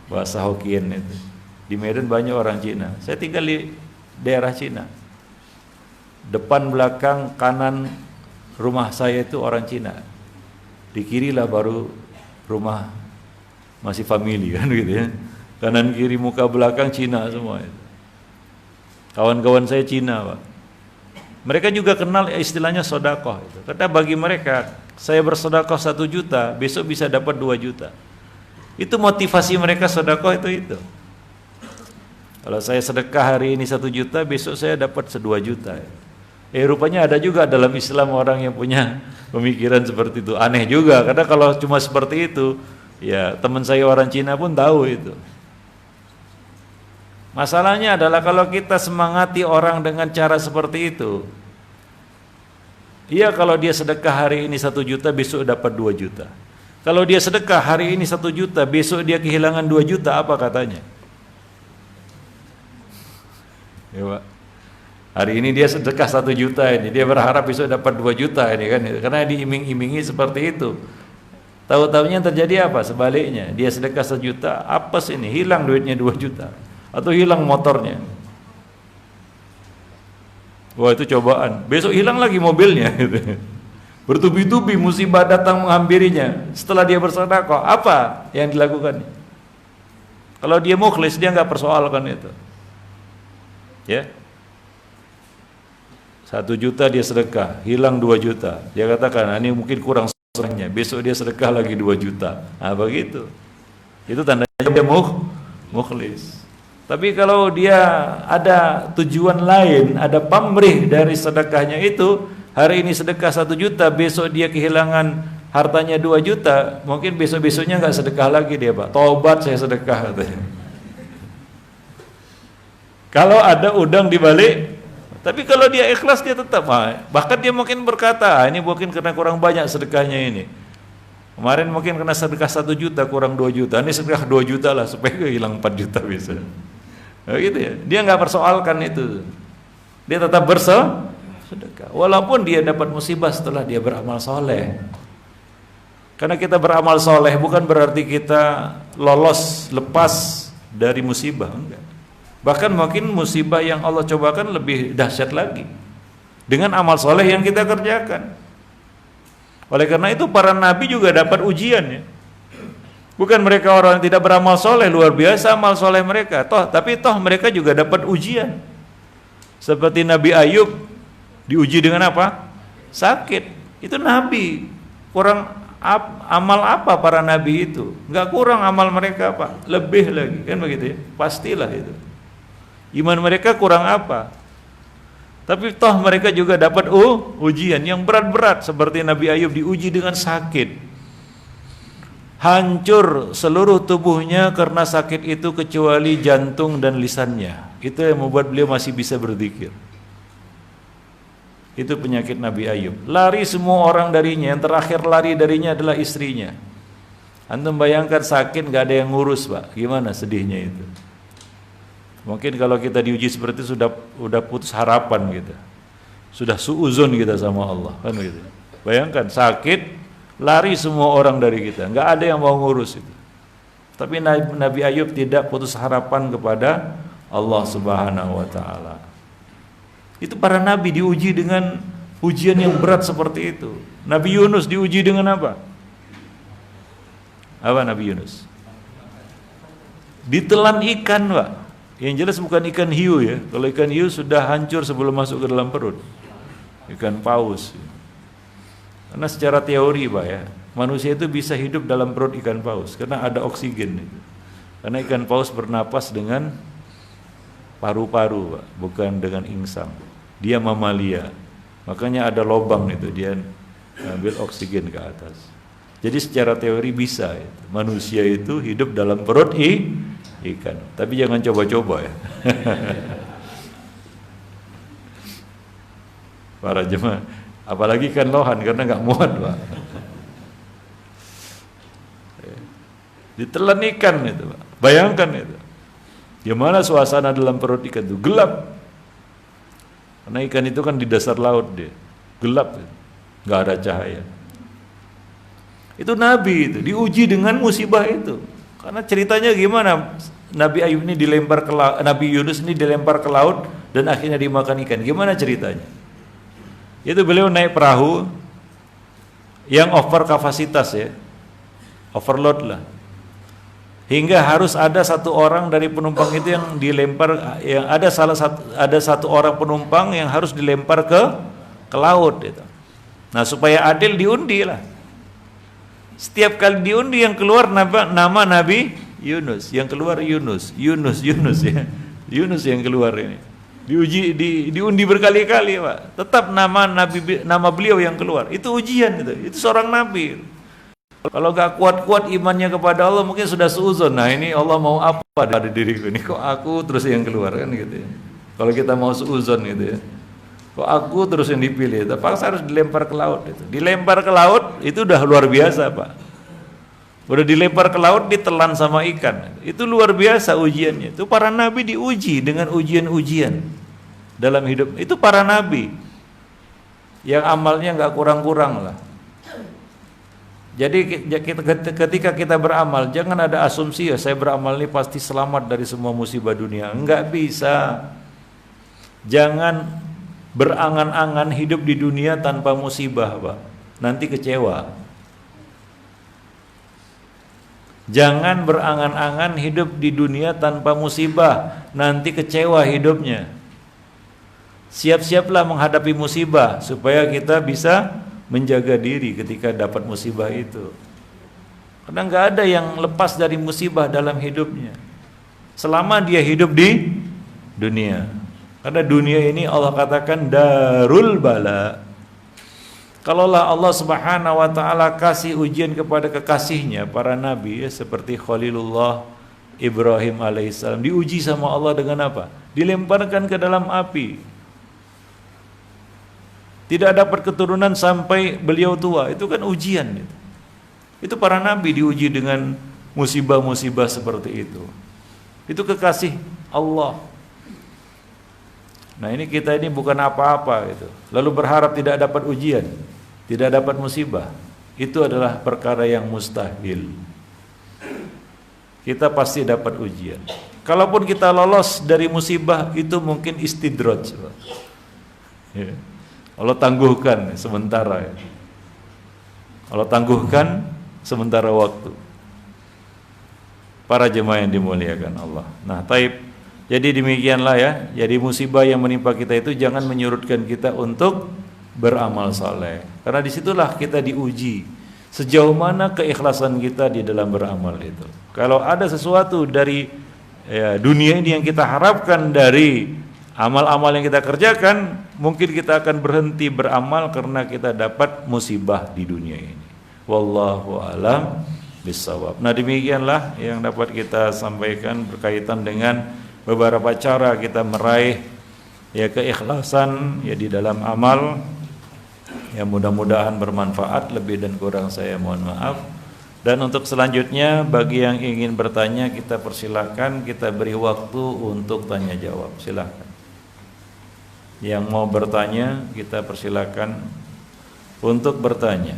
Bahasa Hokkien itu. Di Medan banyak orang Cina. Saya tinggal di daerah Cina. Depan, belakang, kanan rumah saya itu orang Cina. Di kiri lah baru rumah masih family kan gitu ya. Kanan kiri muka belakang Cina semua itu. Kawan-kawan saya Cina, Pak. Mereka juga kenal istilahnya sedekah itu. Karena bagi mereka, saya bersedekah 1 juta, besok bisa dapat 2 juta. Itu motivasi mereka sedekah itu. Kalau saya sedekah hari ini 1 juta, besok saya dapat 2 juta. Rupanya ada juga dalam Islam orang yang punya pemikiran seperti itu. Aneh juga, karena kalau cuma seperti itu, ya teman saya orang Cina pun tahu itu. Masalahnya adalah kalau kita semangati orang dengan cara seperti itu, iya kalau dia sedekah hari ini 1 juta, besok dapat 2 juta. Kalau dia sedekah hari ini 1 juta, besok dia kehilangan 2 juta, apa katanya? Ya, Pak. Hari ini dia sedekah 1 juta ini, dia berharap besok dapat 2 juta ini kan, karena diiming-imingi seperti itu. Tahu-tahunya terjadi apa? Sebaliknya, dia sedekah 1 juta, apes ini, hilang duitnya 2 juta, atau hilang motornya. Wah itu cobaan. Besok hilang lagi mobilnya. Gitu. Bertubi-tubi musibah datang menghampirinya. Setelah dia bersedekah, apa yang dilakukan? Kalau dia mukhlis, dia nggak persoalkan itu. Ya, 1 juta dia sedekah, hilang 2 juta. Dia katakan, ini mungkin kurang setengahnya. Besok dia sedekah lagi 2 juta. Nah begitu. Itu tandanya dia mukhlis. Tapi kalau dia ada tujuan lain, ada pamrih dari sedekahnya itu, hari ini sedekah 1 juta, besok dia kehilangan hartanya 2 juta, mungkin besok-besoknya nggak sedekah lagi dia, Pak. Tobat saya sedekah katanya. Kalau ada udang di balik, tapi kalau dia ikhlas dia tetap, bahkan dia mungkin berkata, ini mungkin karena kurang banyak sedekahnya ini. Kemarin mungkin kena sedekah 1 juta kurang 2 juta, ini sedekah 2 juta lah supaya hilang 4 juta bisa. Nah, gitu ya. Dia nggak persoalkan itu. Dia tetap bersedekah. Walaupun dia dapat musibah setelah dia beramal soleh. Karena kita beramal soleh bukan berarti kita lolos lepas dari musibah, enggak. Bahkan mungkin musibah yang Allah cobakan lebih dahsyat lagi dengan amal soleh yang kita kerjakan. Oleh karena itu para nabi juga dapat ujian ya. Bukan mereka orang yang tidak beramal soleh, luar biasa amal soleh mereka. Tapi mereka juga dapat ujian. Seperti Nabi Ayub diuji dengan apa? Sakit. Itu nabi. Kurang amal apa para nabi itu? Enggak kurang amal mereka apa? Lebih lagi, kan begitu ya? Pastilah itu. Iman mereka kurang apa? Tapi mereka juga dapat ujian yang berat-berat seperti Nabi Ayub diuji dengan sakit. Hancur seluruh tubuhnya karena sakit itu kecuali jantung dan lisannya. Itu yang membuat beliau masih bisa berzikir. Itu penyakit Nabi Ayub. Lari semua orang darinya, yang terakhir lari darinya adalah istrinya. Antum bayangkan sakit gak ada yang ngurus, Pak. Gimana sedihnya itu? Mungkin kalau kita diuji seperti itu sudah putus harapan kita. Sudah suuzon kita sama Allah, kan gitu. Bayangkan sakit, lari semua orang dari kita, nggak ada yang mau ngurus itu. Tapi Nabi Ayub tidak putus harapan kepada Allah Subhanahu wa taala. Itu para nabi diuji dengan ujian yang berat seperti itu. Nabi Yunus diuji dengan apa? Apa Nabi Yunus? Ditelan ikan, Pak. Yang jelas bukan ikan hiu ya. Kalau ikan hiu sudah hancur sebelum masuk ke dalam perut. Ikan paus. Karena secara teori, Pak ya, manusia itu bisa hidup dalam perut ikan paus karena ada oksigen itu. Karena ikan paus bernapas dengan paru-paru, Pak, bukan dengan insang. Dia mamalia. Makanya ada lubang itu, dia ambil oksigen ke atas. Jadi secara teori bisa itu. Manusia itu hidup dalam perut ikan. Tapi jangan coba-coba ya. Para jemaah, apalagi ikan lohan karena nggak muat, Pak. Ditelan ikan itu, Pak. Bayangkan itu. Gimana suasana dalam perut ikan itu? Gelap. Karena ikan itu kan di dasar laut dia. Gelap, nggak ada cahaya. Itu Nabi itu diuji dengan musibah itu. Karena ceritanya gimana? Nabi Ayub ini dilempar ke laut, Nabi Yunus ini dilempar ke laut dan akhirnya dimakan ikan. Gimana ceritanya? Itu beliau naik perahu yang over kapasitas ya, overload lah, hingga harus ada satu orang dari penumpang itu yang dilempar, yang ada satu orang penumpang yang harus dilempar ke laut itu. Nah supaya adil diundi lah. Setiap kali diundi yang keluar nama Nabi Yunus, yang keluar Yunus ya, Yunus yang keluar ini. Diundi berkali-kali, Pak. Tetap nama beliau yang keluar. Itu ujian itu seorang nabi. Kalau gak kuat-kuat imannya kepada Allah mungkin sudah suuzon. Nah ini Allah mau apa dari diriku ini? Kok aku terus yang keluar kan gitu ya. Kalau kita mau suuzon gitu ya. Kok aku terus yang dipilih? Terpaksa harus dilempar ke laut itu. Dilempar ke laut itu udah luar biasa, Pak. Udah dilempar ke laut ditelan sama ikan. Itu luar biasa ujiannya. Itu para nabi diuji dengan ujian-ujian dalam hidup. Itu para nabi yang amalnya nggak kurang-kurang lah. Jadi ketika kita beramal, jangan ada asumsi ya saya beramal ini pasti selamat dari semua musibah dunia. Enggak bisa. Jangan berangan-angan hidup di dunia tanpa musibah, Pak. Nanti kecewa. Jangan berangan-angan hidup di dunia tanpa musibah, nanti kecewa hidupnya. Siap-siaplah menghadapi musibah supaya kita bisa menjaga diri ketika dapat musibah itu. Karena nggak ada yang lepas dari musibah dalam hidupnya selama dia hidup di dunia. Karena dunia ini Allah katakan darul bala. Kalaulah Allah Subhanahu wa taala kasih ujian kepada kekasihnya para nabi ya, seperti Khalilullah Ibrahim alaihissalam, diuji sama Allah dengan apa? Dilemparkan ke dalam api. Tidak dapat keturunan sampai beliau tua. Itu kan ujian gitu. Itu para nabi diuji dengan musibah-musibah seperti itu. Itu kekasih Allah. Nah, ini kita ini bukan apa-apa gitu. Lalu berharap tidak dapat ujian, tidak dapat musibah. Itu adalah perkara yang mustahil. Kita pasti dapat ujian. Kalaupun kita lolos dari musibah, itu mungkin istidraj. Ya. Allah tangguhkan sementara. Ya. Allah tangguhkan sementara waktu. Para jemaah yang dimuliakan Allah. Nah, taib. Jadi demikianlah ya. Jadi musibah yang menimpa kita itu jangan menyurutkan kita untuk beramal saleh. Karena disitulah kita diuji sejauh mana keikhlasan kita di dalam beramal itu. Kalau ada sesuatu dari ya, dunia ini yang kita harapkan dari amal-amal yang kita kerjakan, mungkin kita akan berhenti beramal karena kita dapat musibah di dunia ini. Wallahu a'lam bishawab. Nah, demikianlah yang dapat kita sampaikan berkaitan dengan beberapa cara kita meraih ya keikhlasan ya di dalam amal. Ya, mudah-mudahan bermanfaat. Lebih dan kurang saya mohon maaf. Dan untuk selanjutnya bagi yang ingin bertanya, kita persilakan, kita beri waktu untuk tanya jawab. Silakan. Yang mau bertanya kita persilakan untuk bertanya.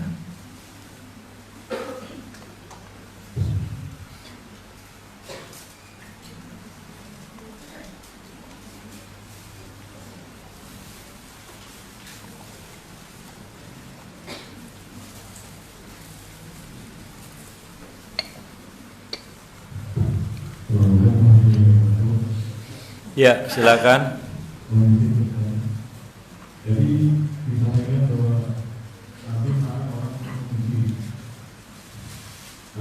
Ya, silakan. Jadi disampaikan bahwa Nabi marah orang mengkonsumsi,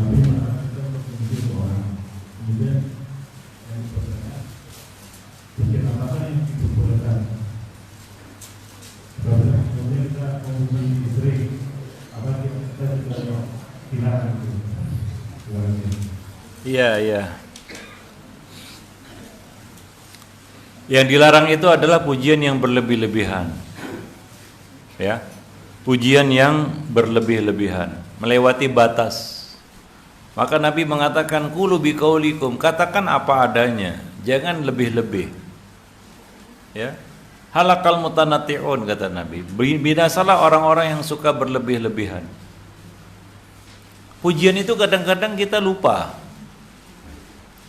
Nabi marah kita mengkonsumsi orang. Kemudian yang bertanya, bikin apakah yang diperbolehkan? Kemudian kita konsumsi istri, apa kita juga dilarang itu? Iya, iya. Yang dilarang itu adalah pujian yang berlebih-lebihan. Ya. Pujian yang berlebih-lebihan, melewati batas. Maka Nabi mengatakan qulu biqaulikum, katakan apa adanya, jangan lebih-lebih. Ya. Halakal mutanatti'un kata Nabi. Binasalah orang-orang yang suka berlebih-lebihan. Pujian itu kadang-kadang kita lupa.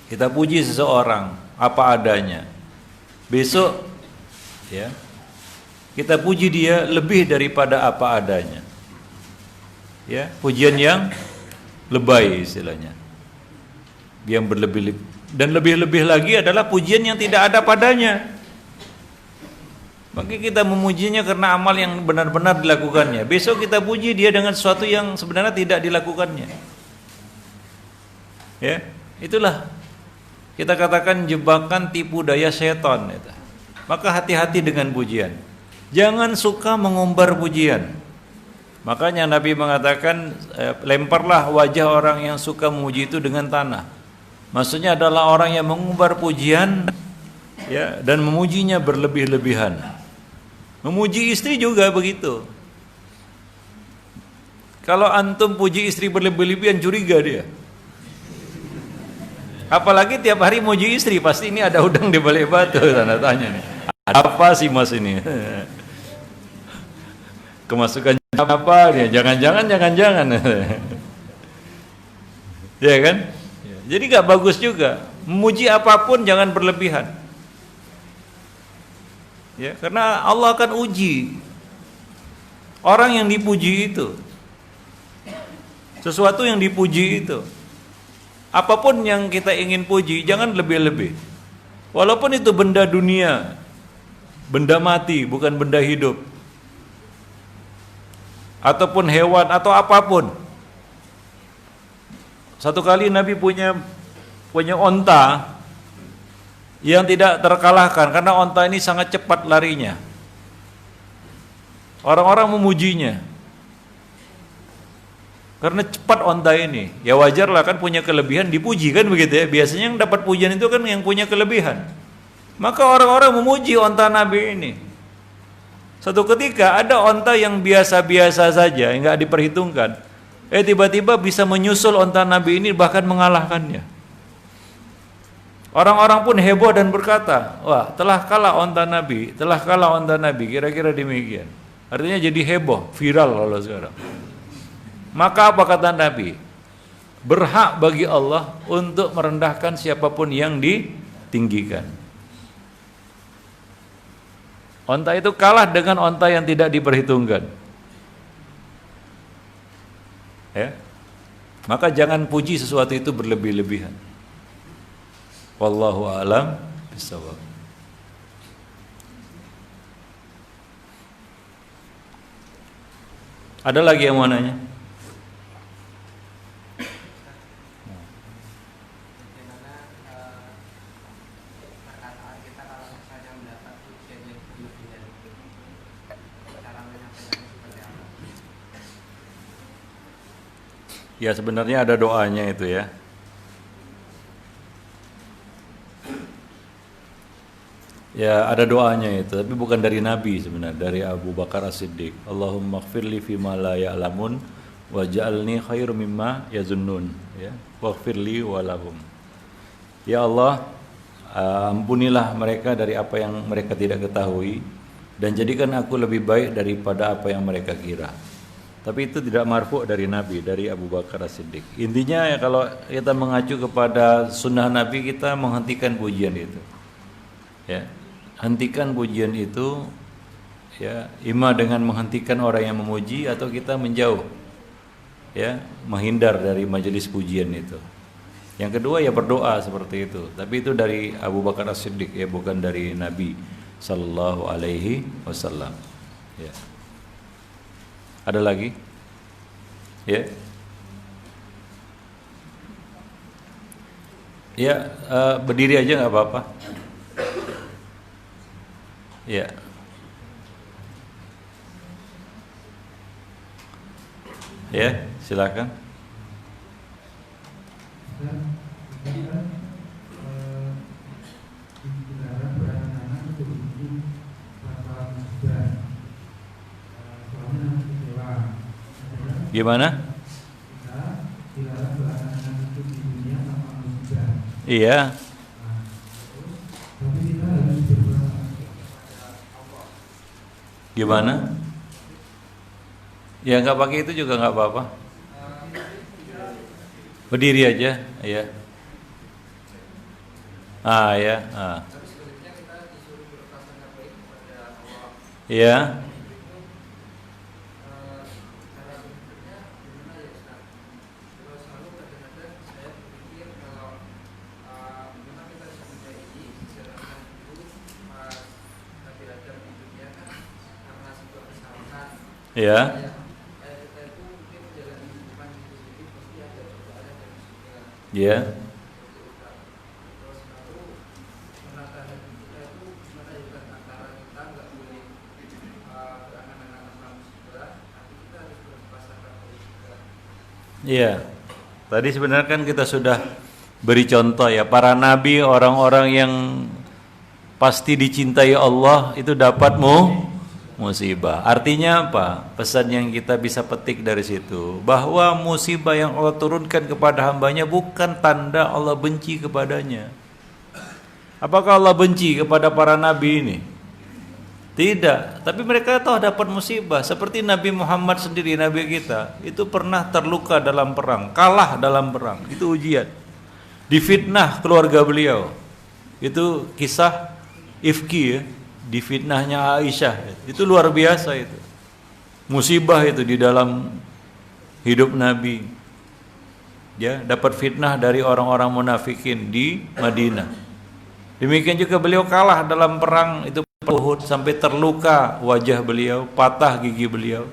Kita puji seseorang apa adanya. Besok ya kita puji dia lebih daripada apa adanya. Ya, pujian yang lebay istilahnya. Yang berlebih-lebih, dan lebih-lebih lagi adalah pujian yang tidak ada padanya. Maka kita memujinya karena amal yang benar-benar dilakukannya. Besok kita puji dia dengan sesuatu yang sebenarnya tidak dilakukannya. Ya, itulah kita katakan jebakan tipu daya setan. Maka hati-hati dengan pujian. Jangan suka mengumbar pujian. Makanya Nabi mengatakan lemparlah wajah orang yang suka memuji itu dengan tanah. Maksudnya adalah orang yang mengumbar pujian ya, dan memujinya berlebih-lebihan. Memuji istri juga begitu. Kalau antum puji istri berlebih-lebihan, curiga dia. Apalagi tiap hari muji istri, pasti ini ada udang di balik batu, tanda tanya nih. Apa sih mas ini? Kemasukan apa dia? Jangan-jangan. Ya kan? Jadi gak bagus juga. Memuji apapun jangan berlebihan. Ya, karena Allah akan uji orang yang dipuji itu. Sesuatu yang dipuji itu, apapun yang kita ingin puji, jangan lebih-lebih. Walaupun itu benda dunia, benda mati, bukan benda hidup, ataupun hewan atau apapun. Satu kali Nabi punya onta yang tidak terkalahkan, karena onta ini sangat cepat larinya. Orang-orang memujinya karena cepat onta ini. Ya wajar lah, kan punya kelebihan dipuji, kan begitu ya. Biasanya yang dapat pujian itu kan yang punya kelebihan. Maka orang-orang memuji onta Nabi ini. Satu ketika ada onta yang biasa-biasa saja, yang nggak diperhitungkan, tiba-tiba bisa menyusul onta Nabi ini, bahkan mengalahkannya. Orang-orang pun heboh dan berkata, wah, telah kalah onta Nabi, telah kalah onta Nabi, kira-kira demikian. Artinya jadi heboh, viral kalau sekarang. Maka apa kata Nabi? Berhak bagi Allah untuk merendahkan siapapun yang ditinggikan. Onta itu kalah dengan onta yang tidak diperhitungkan. Ya. Maka jangan puji sesuatu itu berlebih-lebihan. Wallahu a'lam bishawab. Ada lagi yang mau nanya? Ya, sebenarnya ada doanya itu ya. Ya, ada doanya itu, tapi bukan dari Nabi sebenarnya, dari Abu Bakar As-Siddiq. Allahumma ighfirli fima la ya'lamun waj'alni khairum mimma yazunnun, ya. Waghfirli walahum. Ya Allah, ampunilah mereka dari apa yang mereka tidak ketahui, dan jadikan aku lebih baik daripada apa yang mereka kira. Tapi itu tidak marfu dari Nabi, dari Abu Bakar As-Siddiq. Intinya ya, kalau kita mengacu kepada sunnah Nabi, kita menghentikan pujian itu. Ya, hentikan pujian itu, ya, ima dengan menghentikan orang yang memuji, atau kita menjauh, ya, menghindar dari majelis pujian itu. Yang kedua ya berdoa seperti itu. Tapi itu dari Abu Bakar As-Siddiq, ya, bukan dari Nabi Sallallahu Alaihi Wasallam. Ya. Ada lagi? Ya. Ya, berdiri aja nggak apa-apa. Ya. Ya, silakan. Gimana? Iya. Gimana? Ya nggak pakai itu juga nggak apa-apa. Berdiri aja, ya. Ya. Ya. Ya. Ya. Iya. Tadi sebenarnya kan kita sudah beri contoh ya, para nabi, orang-orang yang pasti dicintai Allah itu dapat musibah. Artinya apa? Pesan yang kita bisa petik dari situ, bahwa musibah yang Allah turunkan kepada hambanya bukan tanda Allah benci kepadanya. Apakah Allah benci kepada para nabi ini? Tidak, tapi mereka tahu dapat musibah. Seperti Nabi Muhammad sendiri, Nabi kita, itu pernah terluka dalam perang, kalah dalam perang, itu ujian. Difitnah keluarga beliau, itu kisah ifki ya. difitnahnya Aisyah. Itu luar biasa itu. Musibah itu di dalam hidup Nabi. Ya, dapat fitnah dari orang-orang munafikin di Madinah. Demikian juga beliau kalah dalam perang itu Uhud sampai terluka wajah beliau, patah gigi beliau.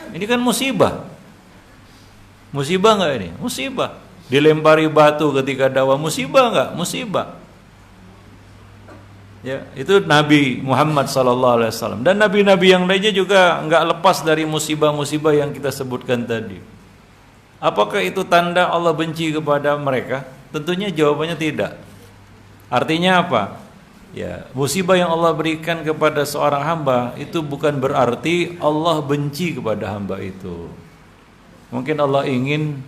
Ini kan musibah. Musibah enggak ini? Musibah. Dilempari batu ketika dakwah, musibah enggak? Musibah. Ya, itu Nabi Muhammad SAW. Dan nabi-nabi yang lainnya juga enggak lepas dari musibah-musibah yang kita sebutkan tadi. Apakah itu tanda Allah benci kepada mereka? Tentunya jawabannya tidak. Artinya apa? Ya, musibah yang Allah berikan kepada seorang hamba itu bukan berarti Allah benci kepada hamba itu. Mungkin Allah ingin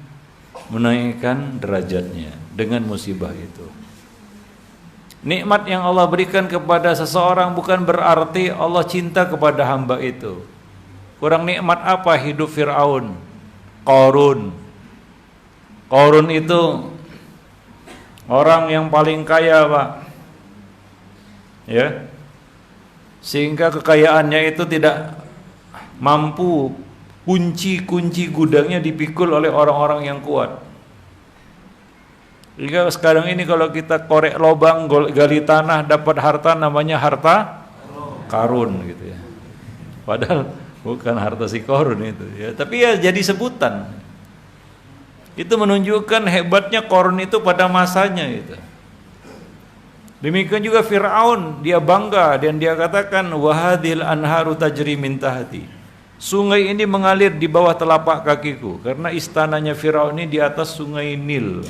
menaikkan derajatnya dengan musibah itu. Nikmat yang Allah berikan kepada seseorang bukan berarti Allah cinta kepada hamba itu. Kurang nikmat apa hidup Fir'aun, Qarun. Qarun itu orang yang paling kaya, Pak. Ya. Sehingga kekayaannya itu tidak mampu kunci-kunci gudangnya dipikul oleh orang-orang yang kuat. Jika sekarang ini kalau kita korek lubang, gali tanah, dapat harta namanya harta karun gitu ya. Padahal bukan harta si Qarun itu ya, tapi ya jadi sebutan. Itu menunjukkan hebatnya Qarun itu pada masanya itu. Demikian juga Fir'aun, dia bangga dan dia katakan wahadil anharu tajri min tahti. Sungai ini mengalir di bawah telapak kakiku karena istananya Fir'aun ini di atas sungai Nil.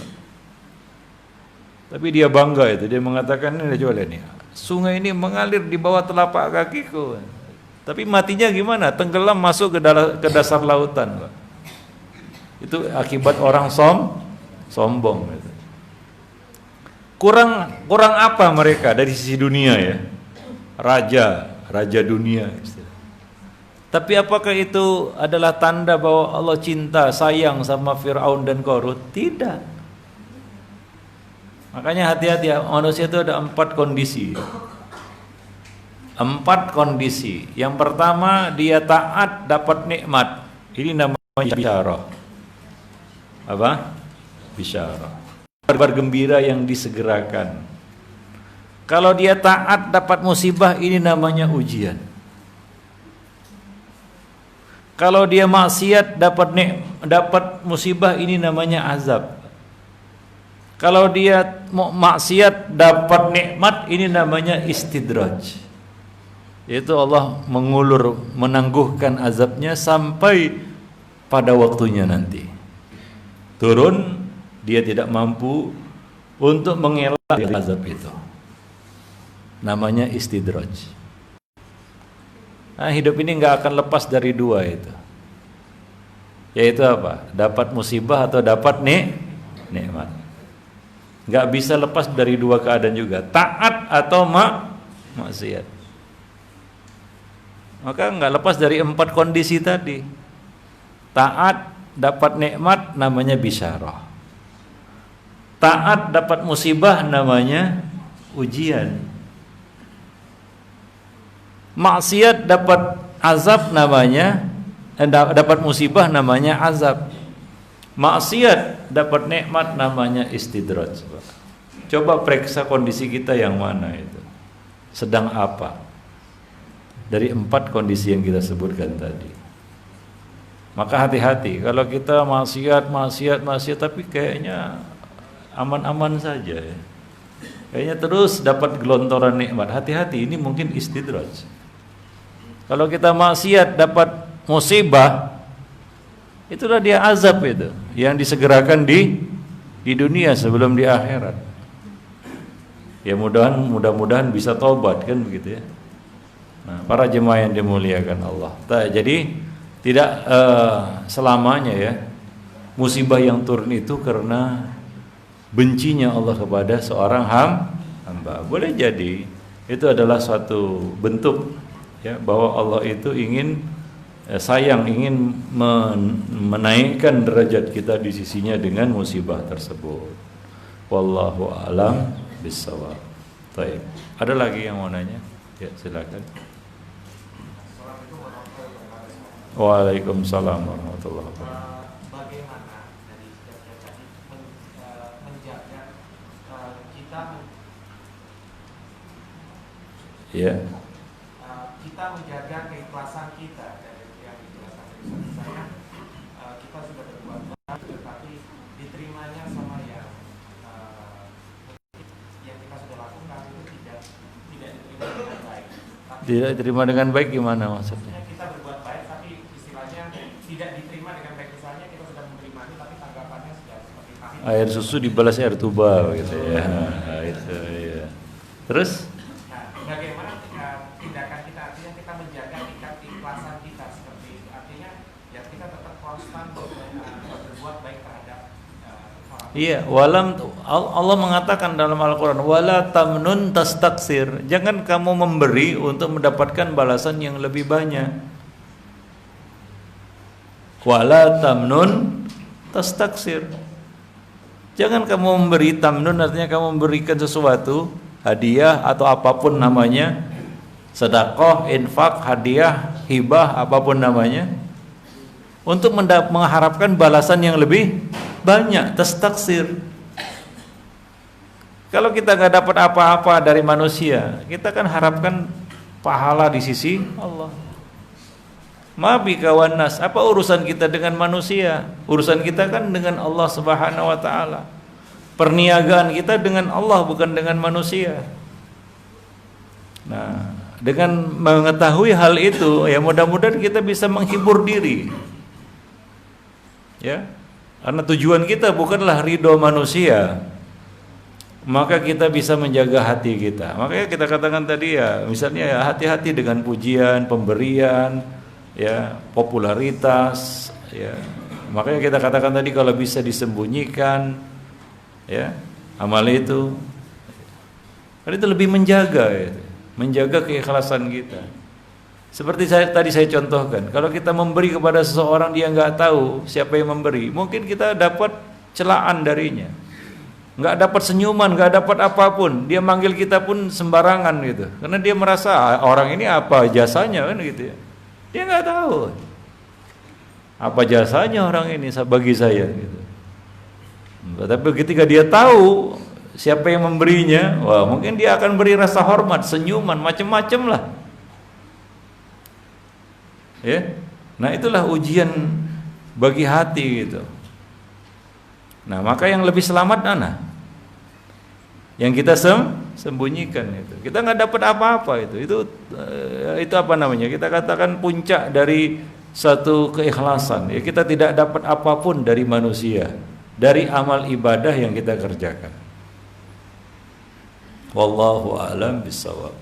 Tapi dia bangga itu, dia mengatakan ini coba lihat nih. Sungai ini mengalir di bawah telapak kakiku. Tapi matinya gimana? Tenggelam masuk ke dasar lautan, Pak. Itu akibat orang sombong gitu. Kurang apa mereka dari sisi dunia ya? Raja dunia. Tapi apakah itu adalah tanda bahwa Allah cinta, sayang sama Fir'aun dan Qarun? Tidak. Makanya hati-hati ya, manusia itu ada 4 kondisi. 4 kondisi. Yang pertama, dia taat dapat nikmat. Ini namanya bisyarah. Apa? Bisyarah. Kabar gembira yang disegerakan. Kalau dia taat dapat musibah, ini namanya ujian. Kalau dia maksiat dapat musibah, ini namanya azab. Kalau dia maksiat dapat nikmat, ini namanya istidraj. Yaitu Allah menangguhkan azabnya sampai pada waktunya nanti. Turun, dia tidak mampu untuk mengelak azab itu. Namanya istidraj. Nah, hidup ini nggak akan lepas dari 2 itu. Yaitu apa? Dapat musibah atau dapat nikmat. Nggak bisa lepas dari 2 keadaan juga, taat atau maksiat. Maka nggak lepas dari 4 kondisi tadi. Taat dapat nikmat namanya bisyarah. Taat dapat musibah namanya ujian. Maksiat dapat azab namanya dapat musibah namanya azab. Maksiat dapat nikmat namanya istidraj. Coba periksa kondisi kita yang mana itu. Sedang apa? Dari 4 kondisi yang kita sebutkan tadi. Maka hati-hati kalau kita maksiat tapi kayaknya aman-aman saja ya. Kayaknya terus dapat gelontoran nikmat. Hati-hati, ini mungkin istidraj. Kalau kita maksiat dapat musibah, itulah dia azab itu yang disegerakan di dunia sebelum di akhirat. Ya mudah-mudahan bisa taubat kan begitu ya. Nah, para jemaah yang dimuliakan Allah. Jadi tidak selamanya ya musibah yang turun itu karena bencinya Allah kepada seorang hamba. Boleh jadi itu adalah suatu bentuk ya bahwa Allah itu ingin sayang, ingin menaikkan derajat kita di sisinya dengan musibah tersebut. Wallahu a'lam bishawab. Baik. Ada lagi yang mau nanya? Ya, silakan. Waalaikumsalam warahmatullahi wabarakatuh. Bagaimana dari setiap tadi menjaga kita Ya. kita menjaga keikhlasan kita dari yang dijelaskan tadi saya kita sudah berbuat baik tetapi diterimanya sama yang kita sudah lakukan itu tidak diterima dengan baik. Tidak diterima dengan baik gimana maksudnya? Kita berbuat baik tapi istilahnya tidak diterima dengan baik, misalnya kita sudah menerima tapi tanggapannya sudah seperti pahit. Air susu dibalas air tuba gitu ya. Nah, itu ya. Terus Bagaimana tindakan kita, artinya kita menjaga tingkat keikhlasan kita seperti itu, artinya ya kita tetap konstan berbuat baik terhadap orang. iya, Allah mengatakan dalam Al-Qur'an, wala tamnun tastaksir. Jangan kamu memberi untuk mendapatkan balasan yang lebih banyak. Wala tamnun tastaksir. Jangan kamu memberi, tamnun artinya kamu memberikan sesuatu, hadiah atau apapun namanya, sedekah, infak, hadiah, hibah, apapun namanya, untuk mengharapkan balasan yang lebih banyak, tastaksir. Kalau kita nggak dapat apa-apa dari manusia, kita kan harapkan pahala di sisi Allah. Ma bika wan nas, apa urusan kita dengan manusia? Urusan kita kan dengan Allah Subhanahu wa taala. Perniagaan kita dengan Allah, bukan dengan manusia. Nah, dengan mengetahui hal itu, ya mudah-mudahan kita bisa menghibur diri. Ya. Karena tujuan kita bukanlah ridho manusia. Maka kita bisa menjaga hati kita. Makanya kita katakan tadi ya, misalnya ya hati-hati dengan pujian, pemberian, ya, popularitas, ya. Makanya kita katakan tadi kalau bisa disembunyikan, ya, amal itu, karena itu lebih menjaga, ya, menjaga keikhlasan kita. Seperti tadi saya contohkan, kalau kita memberi kepada seseorang dia nggak tahu siapa yang memberi, mungkin kita dapat celaan darinya, nggak dapat senyuman, nggak dapat apapun, dia manggil kita pun sembarangan gitu, karena dia merasa orang ini apa jasanya kan gitu ya, dia nggak tahu apa jasanya orang ini bagi saya gitu. Tapi ketika dia tahu siapa yang memberinya, wah mungkin dia akan beri rasa hormat, senyuman, macam-macam lah. Ya, nah itulah ujian bagi hati gitu. Nah maka yang lebih selamat mana? Yang kita sembunyikan itu. Kita nggak dapat apa-apa itu apa namanya? Kita katakan puncak dari satu keikhlasan. Ya kita tidak dapat apapun dari manusia, dari amal ibadah yang kita kerjakan. Wallahu a'lam bishawab.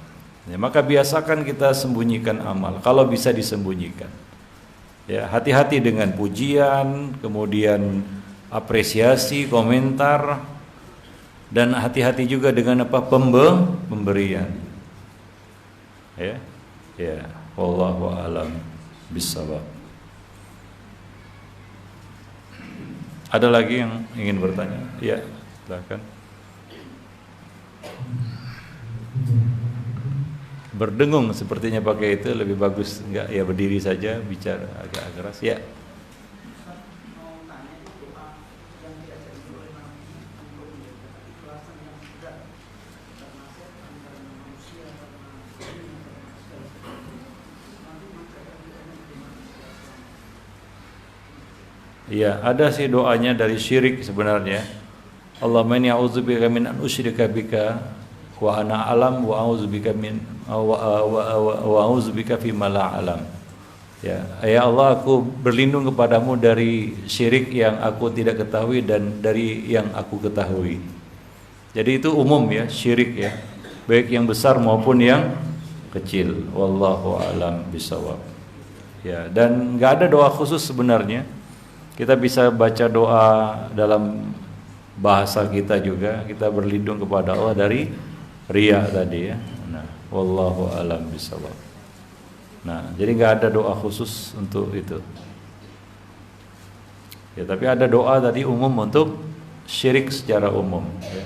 Ya, maka biasakan kita sembunyikan amal kalau bisa disembunyikan. Ya, hati-hati dengan pujian, kemudian apresiasi, komentar, dan hati-hati juga dengan apa pemberian. Ya. Ya, wallahu a'lam bishawab. Ada lagi yang ingin bertanya? Ya, silakan. Berdengung sepertinya pakai itu lebih bagus, enggak ya berdiri saja bicara agak keras ya. Iya, ada sih doanya dari syirik sebenarnya. Allahumma inni a'udzubika min an usyrika bika wa ana alam wa a'udzubika min wa a'udzubika fi ma la alam. Ya Allah, aku berlindung kepadamu dari syirik yang aku tidak ketahui dan dari yang aku ketahui. Jadi itu umum ya, syirik ya, baik yang besar maupun yang kecil. Wallahu a'lam bishawab. Ya, dan enggak ada doa khusus sebenarnya. Kita bisa baca doa dalam bahasa kita juga. Kita berlindung kepada Allah dari riya tadi ya. Nah, wallahu a'lam bishawab. Nah, jadi nggak ada doa khusus untuk itu. Ya, tapi ada doa tadi umum untuk syirik secara umum. Ya.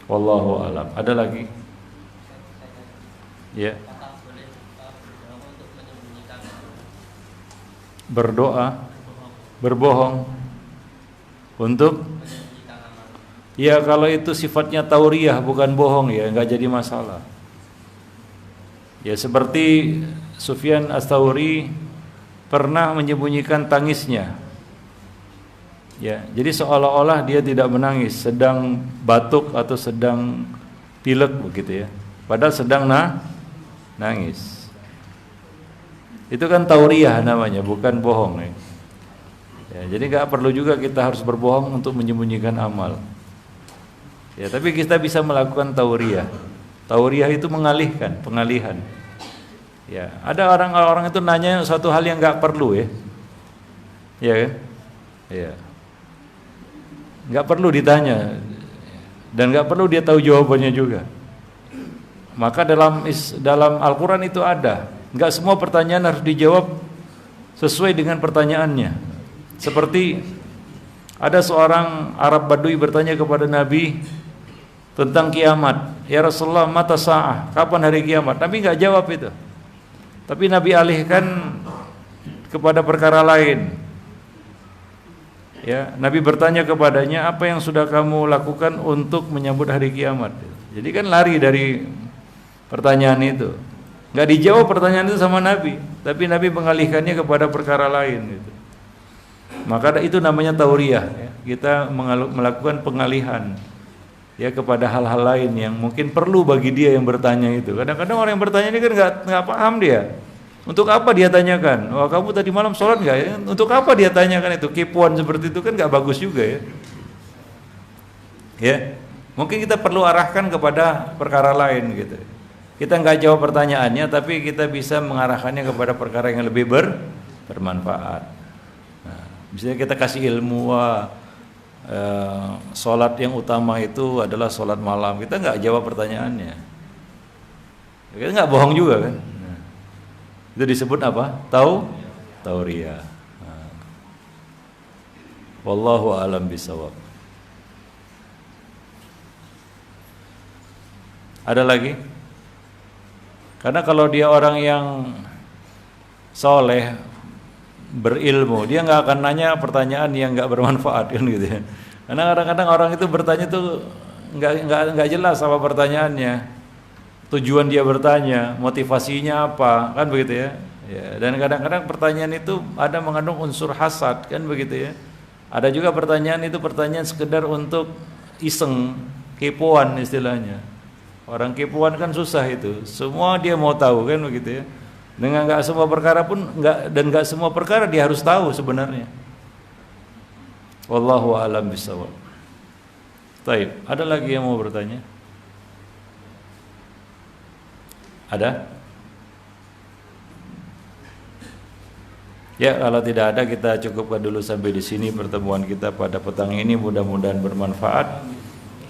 Wallahu alam. Ada lagi? Ya. Berdoa, berbohong untuk, ya kalau itu sifatnya tauriyah bukan bohong ya nggak jadi masalah. Ya seperti Sufyan Ats-Tsauri pernah menyembunyikan tangisnya. Ya, jadi seolah-olah dia tidak menangis, sedang batuk atau sedang pilek begitu ya. Padahal sedang nangis. Itu kan tauriyah namanya, bukan bohong ya. Ya, jadi nggak perlu juga kita harus berbohong untuk menyembunyikan amal. Ya, tapi kita bisa melakukan tauriyah. Tauriyah itu mengalihkan, pengalihan. Ya, ada orang-orang itu nanya suatu hal yang nggak perlu ya. Ya kan? Ya. Nggak perlu ditanya dan nggak perlu dia tahu jawabannya juga. Maka dalam Al-Quran itu ada, nggak semua pertanyaan harus dijawab sesuai dengan pertanyaannya. Seperti ada seorang Arab Badui bertanya kepada Nabi tentang kiamat. Ya Rasulullah, mata sa'ah, kapan hari kiamat? Nabi nggak jawab itu, tapi Nabi alihkan kepada perkara lain. Ya, Nabi bertanya kepadanya, apa yang sudah kamu lakukan untuk menyambut hari kiamat? Jadi kan lari dari pertanyaan itu. Nggak dijawab pertanyaan itu sama Nabi, tapi Nabi mengalihkannya kepada perkara lain gitu. Maka itu namanya tauriyah ya. Kita melakukan pengalihan ya kepada hal-hal lain yang mungkin perlu bagi dia yang bertanya itu. Kadang-kadang orang yang bertanya ini kan nggak paham dia. Untuk apa dia tanyakan? Oh, kamu tadi malam sholat nggak ya? Untuk apa dia tanyakan itu? Kepuan seperti itu kan nggak bagus juga ya. Ya, mungkin kita perlu arahkan kepada perkara lain gitu. Kita nggak jawab pertanyaannya, tapi kita bisa mengarahkannya kepada perkara yang lebih bermanfaat. Nah, misalnya kita kasih ilmu, sholat yang utama itu adalah sholat malam. Kita nggak jawab pertanyaannya. Kita nggak bohong juga kan. Itu disebut apa? Tauriyah. Nah. Wallahu a'lam bishawab. Ada lagi? Karena kalau dia orang yang soleh, berilmu, dia nggak akan nanya pertanyaan yang nggak bermanfaat kan gitu ya. Karena kadang-kadang orang itu bertanya tuh nggak jelas apa pertanyaannya. Tujuan dia bertanya, motivasinya apa, kan begitu ya. Ya, dan kadang-kadang pertanyaan itu ada mengandung unsur hasad, kan begitu ya. Ada juga pertanyaan itu pertanyaan sekedar untuk iseng, kepoan istilahnya. Orang kepoan kan susah itu, semua dia mau tahu kan begitu ya. Dengan nggak semua perkara pun nggak semua perkara dia harus tahu sebenarnya. Wallahu a'lam bishawab. Baik, ada lagi yang mau bertanya? Ada? Ya, kalau tidak ada kita cukupkan dulu sampai di sini pertemuan kita pada petang ini. Mudah-mudahan bermanfaat.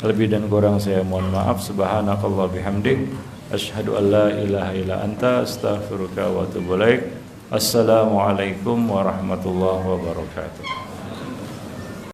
Lebih dan kurang saya mohon maaf. Subhanakallah bihamdik, asyhadu an la ilaha illa anta, astaghfiruka wa atubu ilaik. Assalamualaikum warahmatullahi wabarakatuh.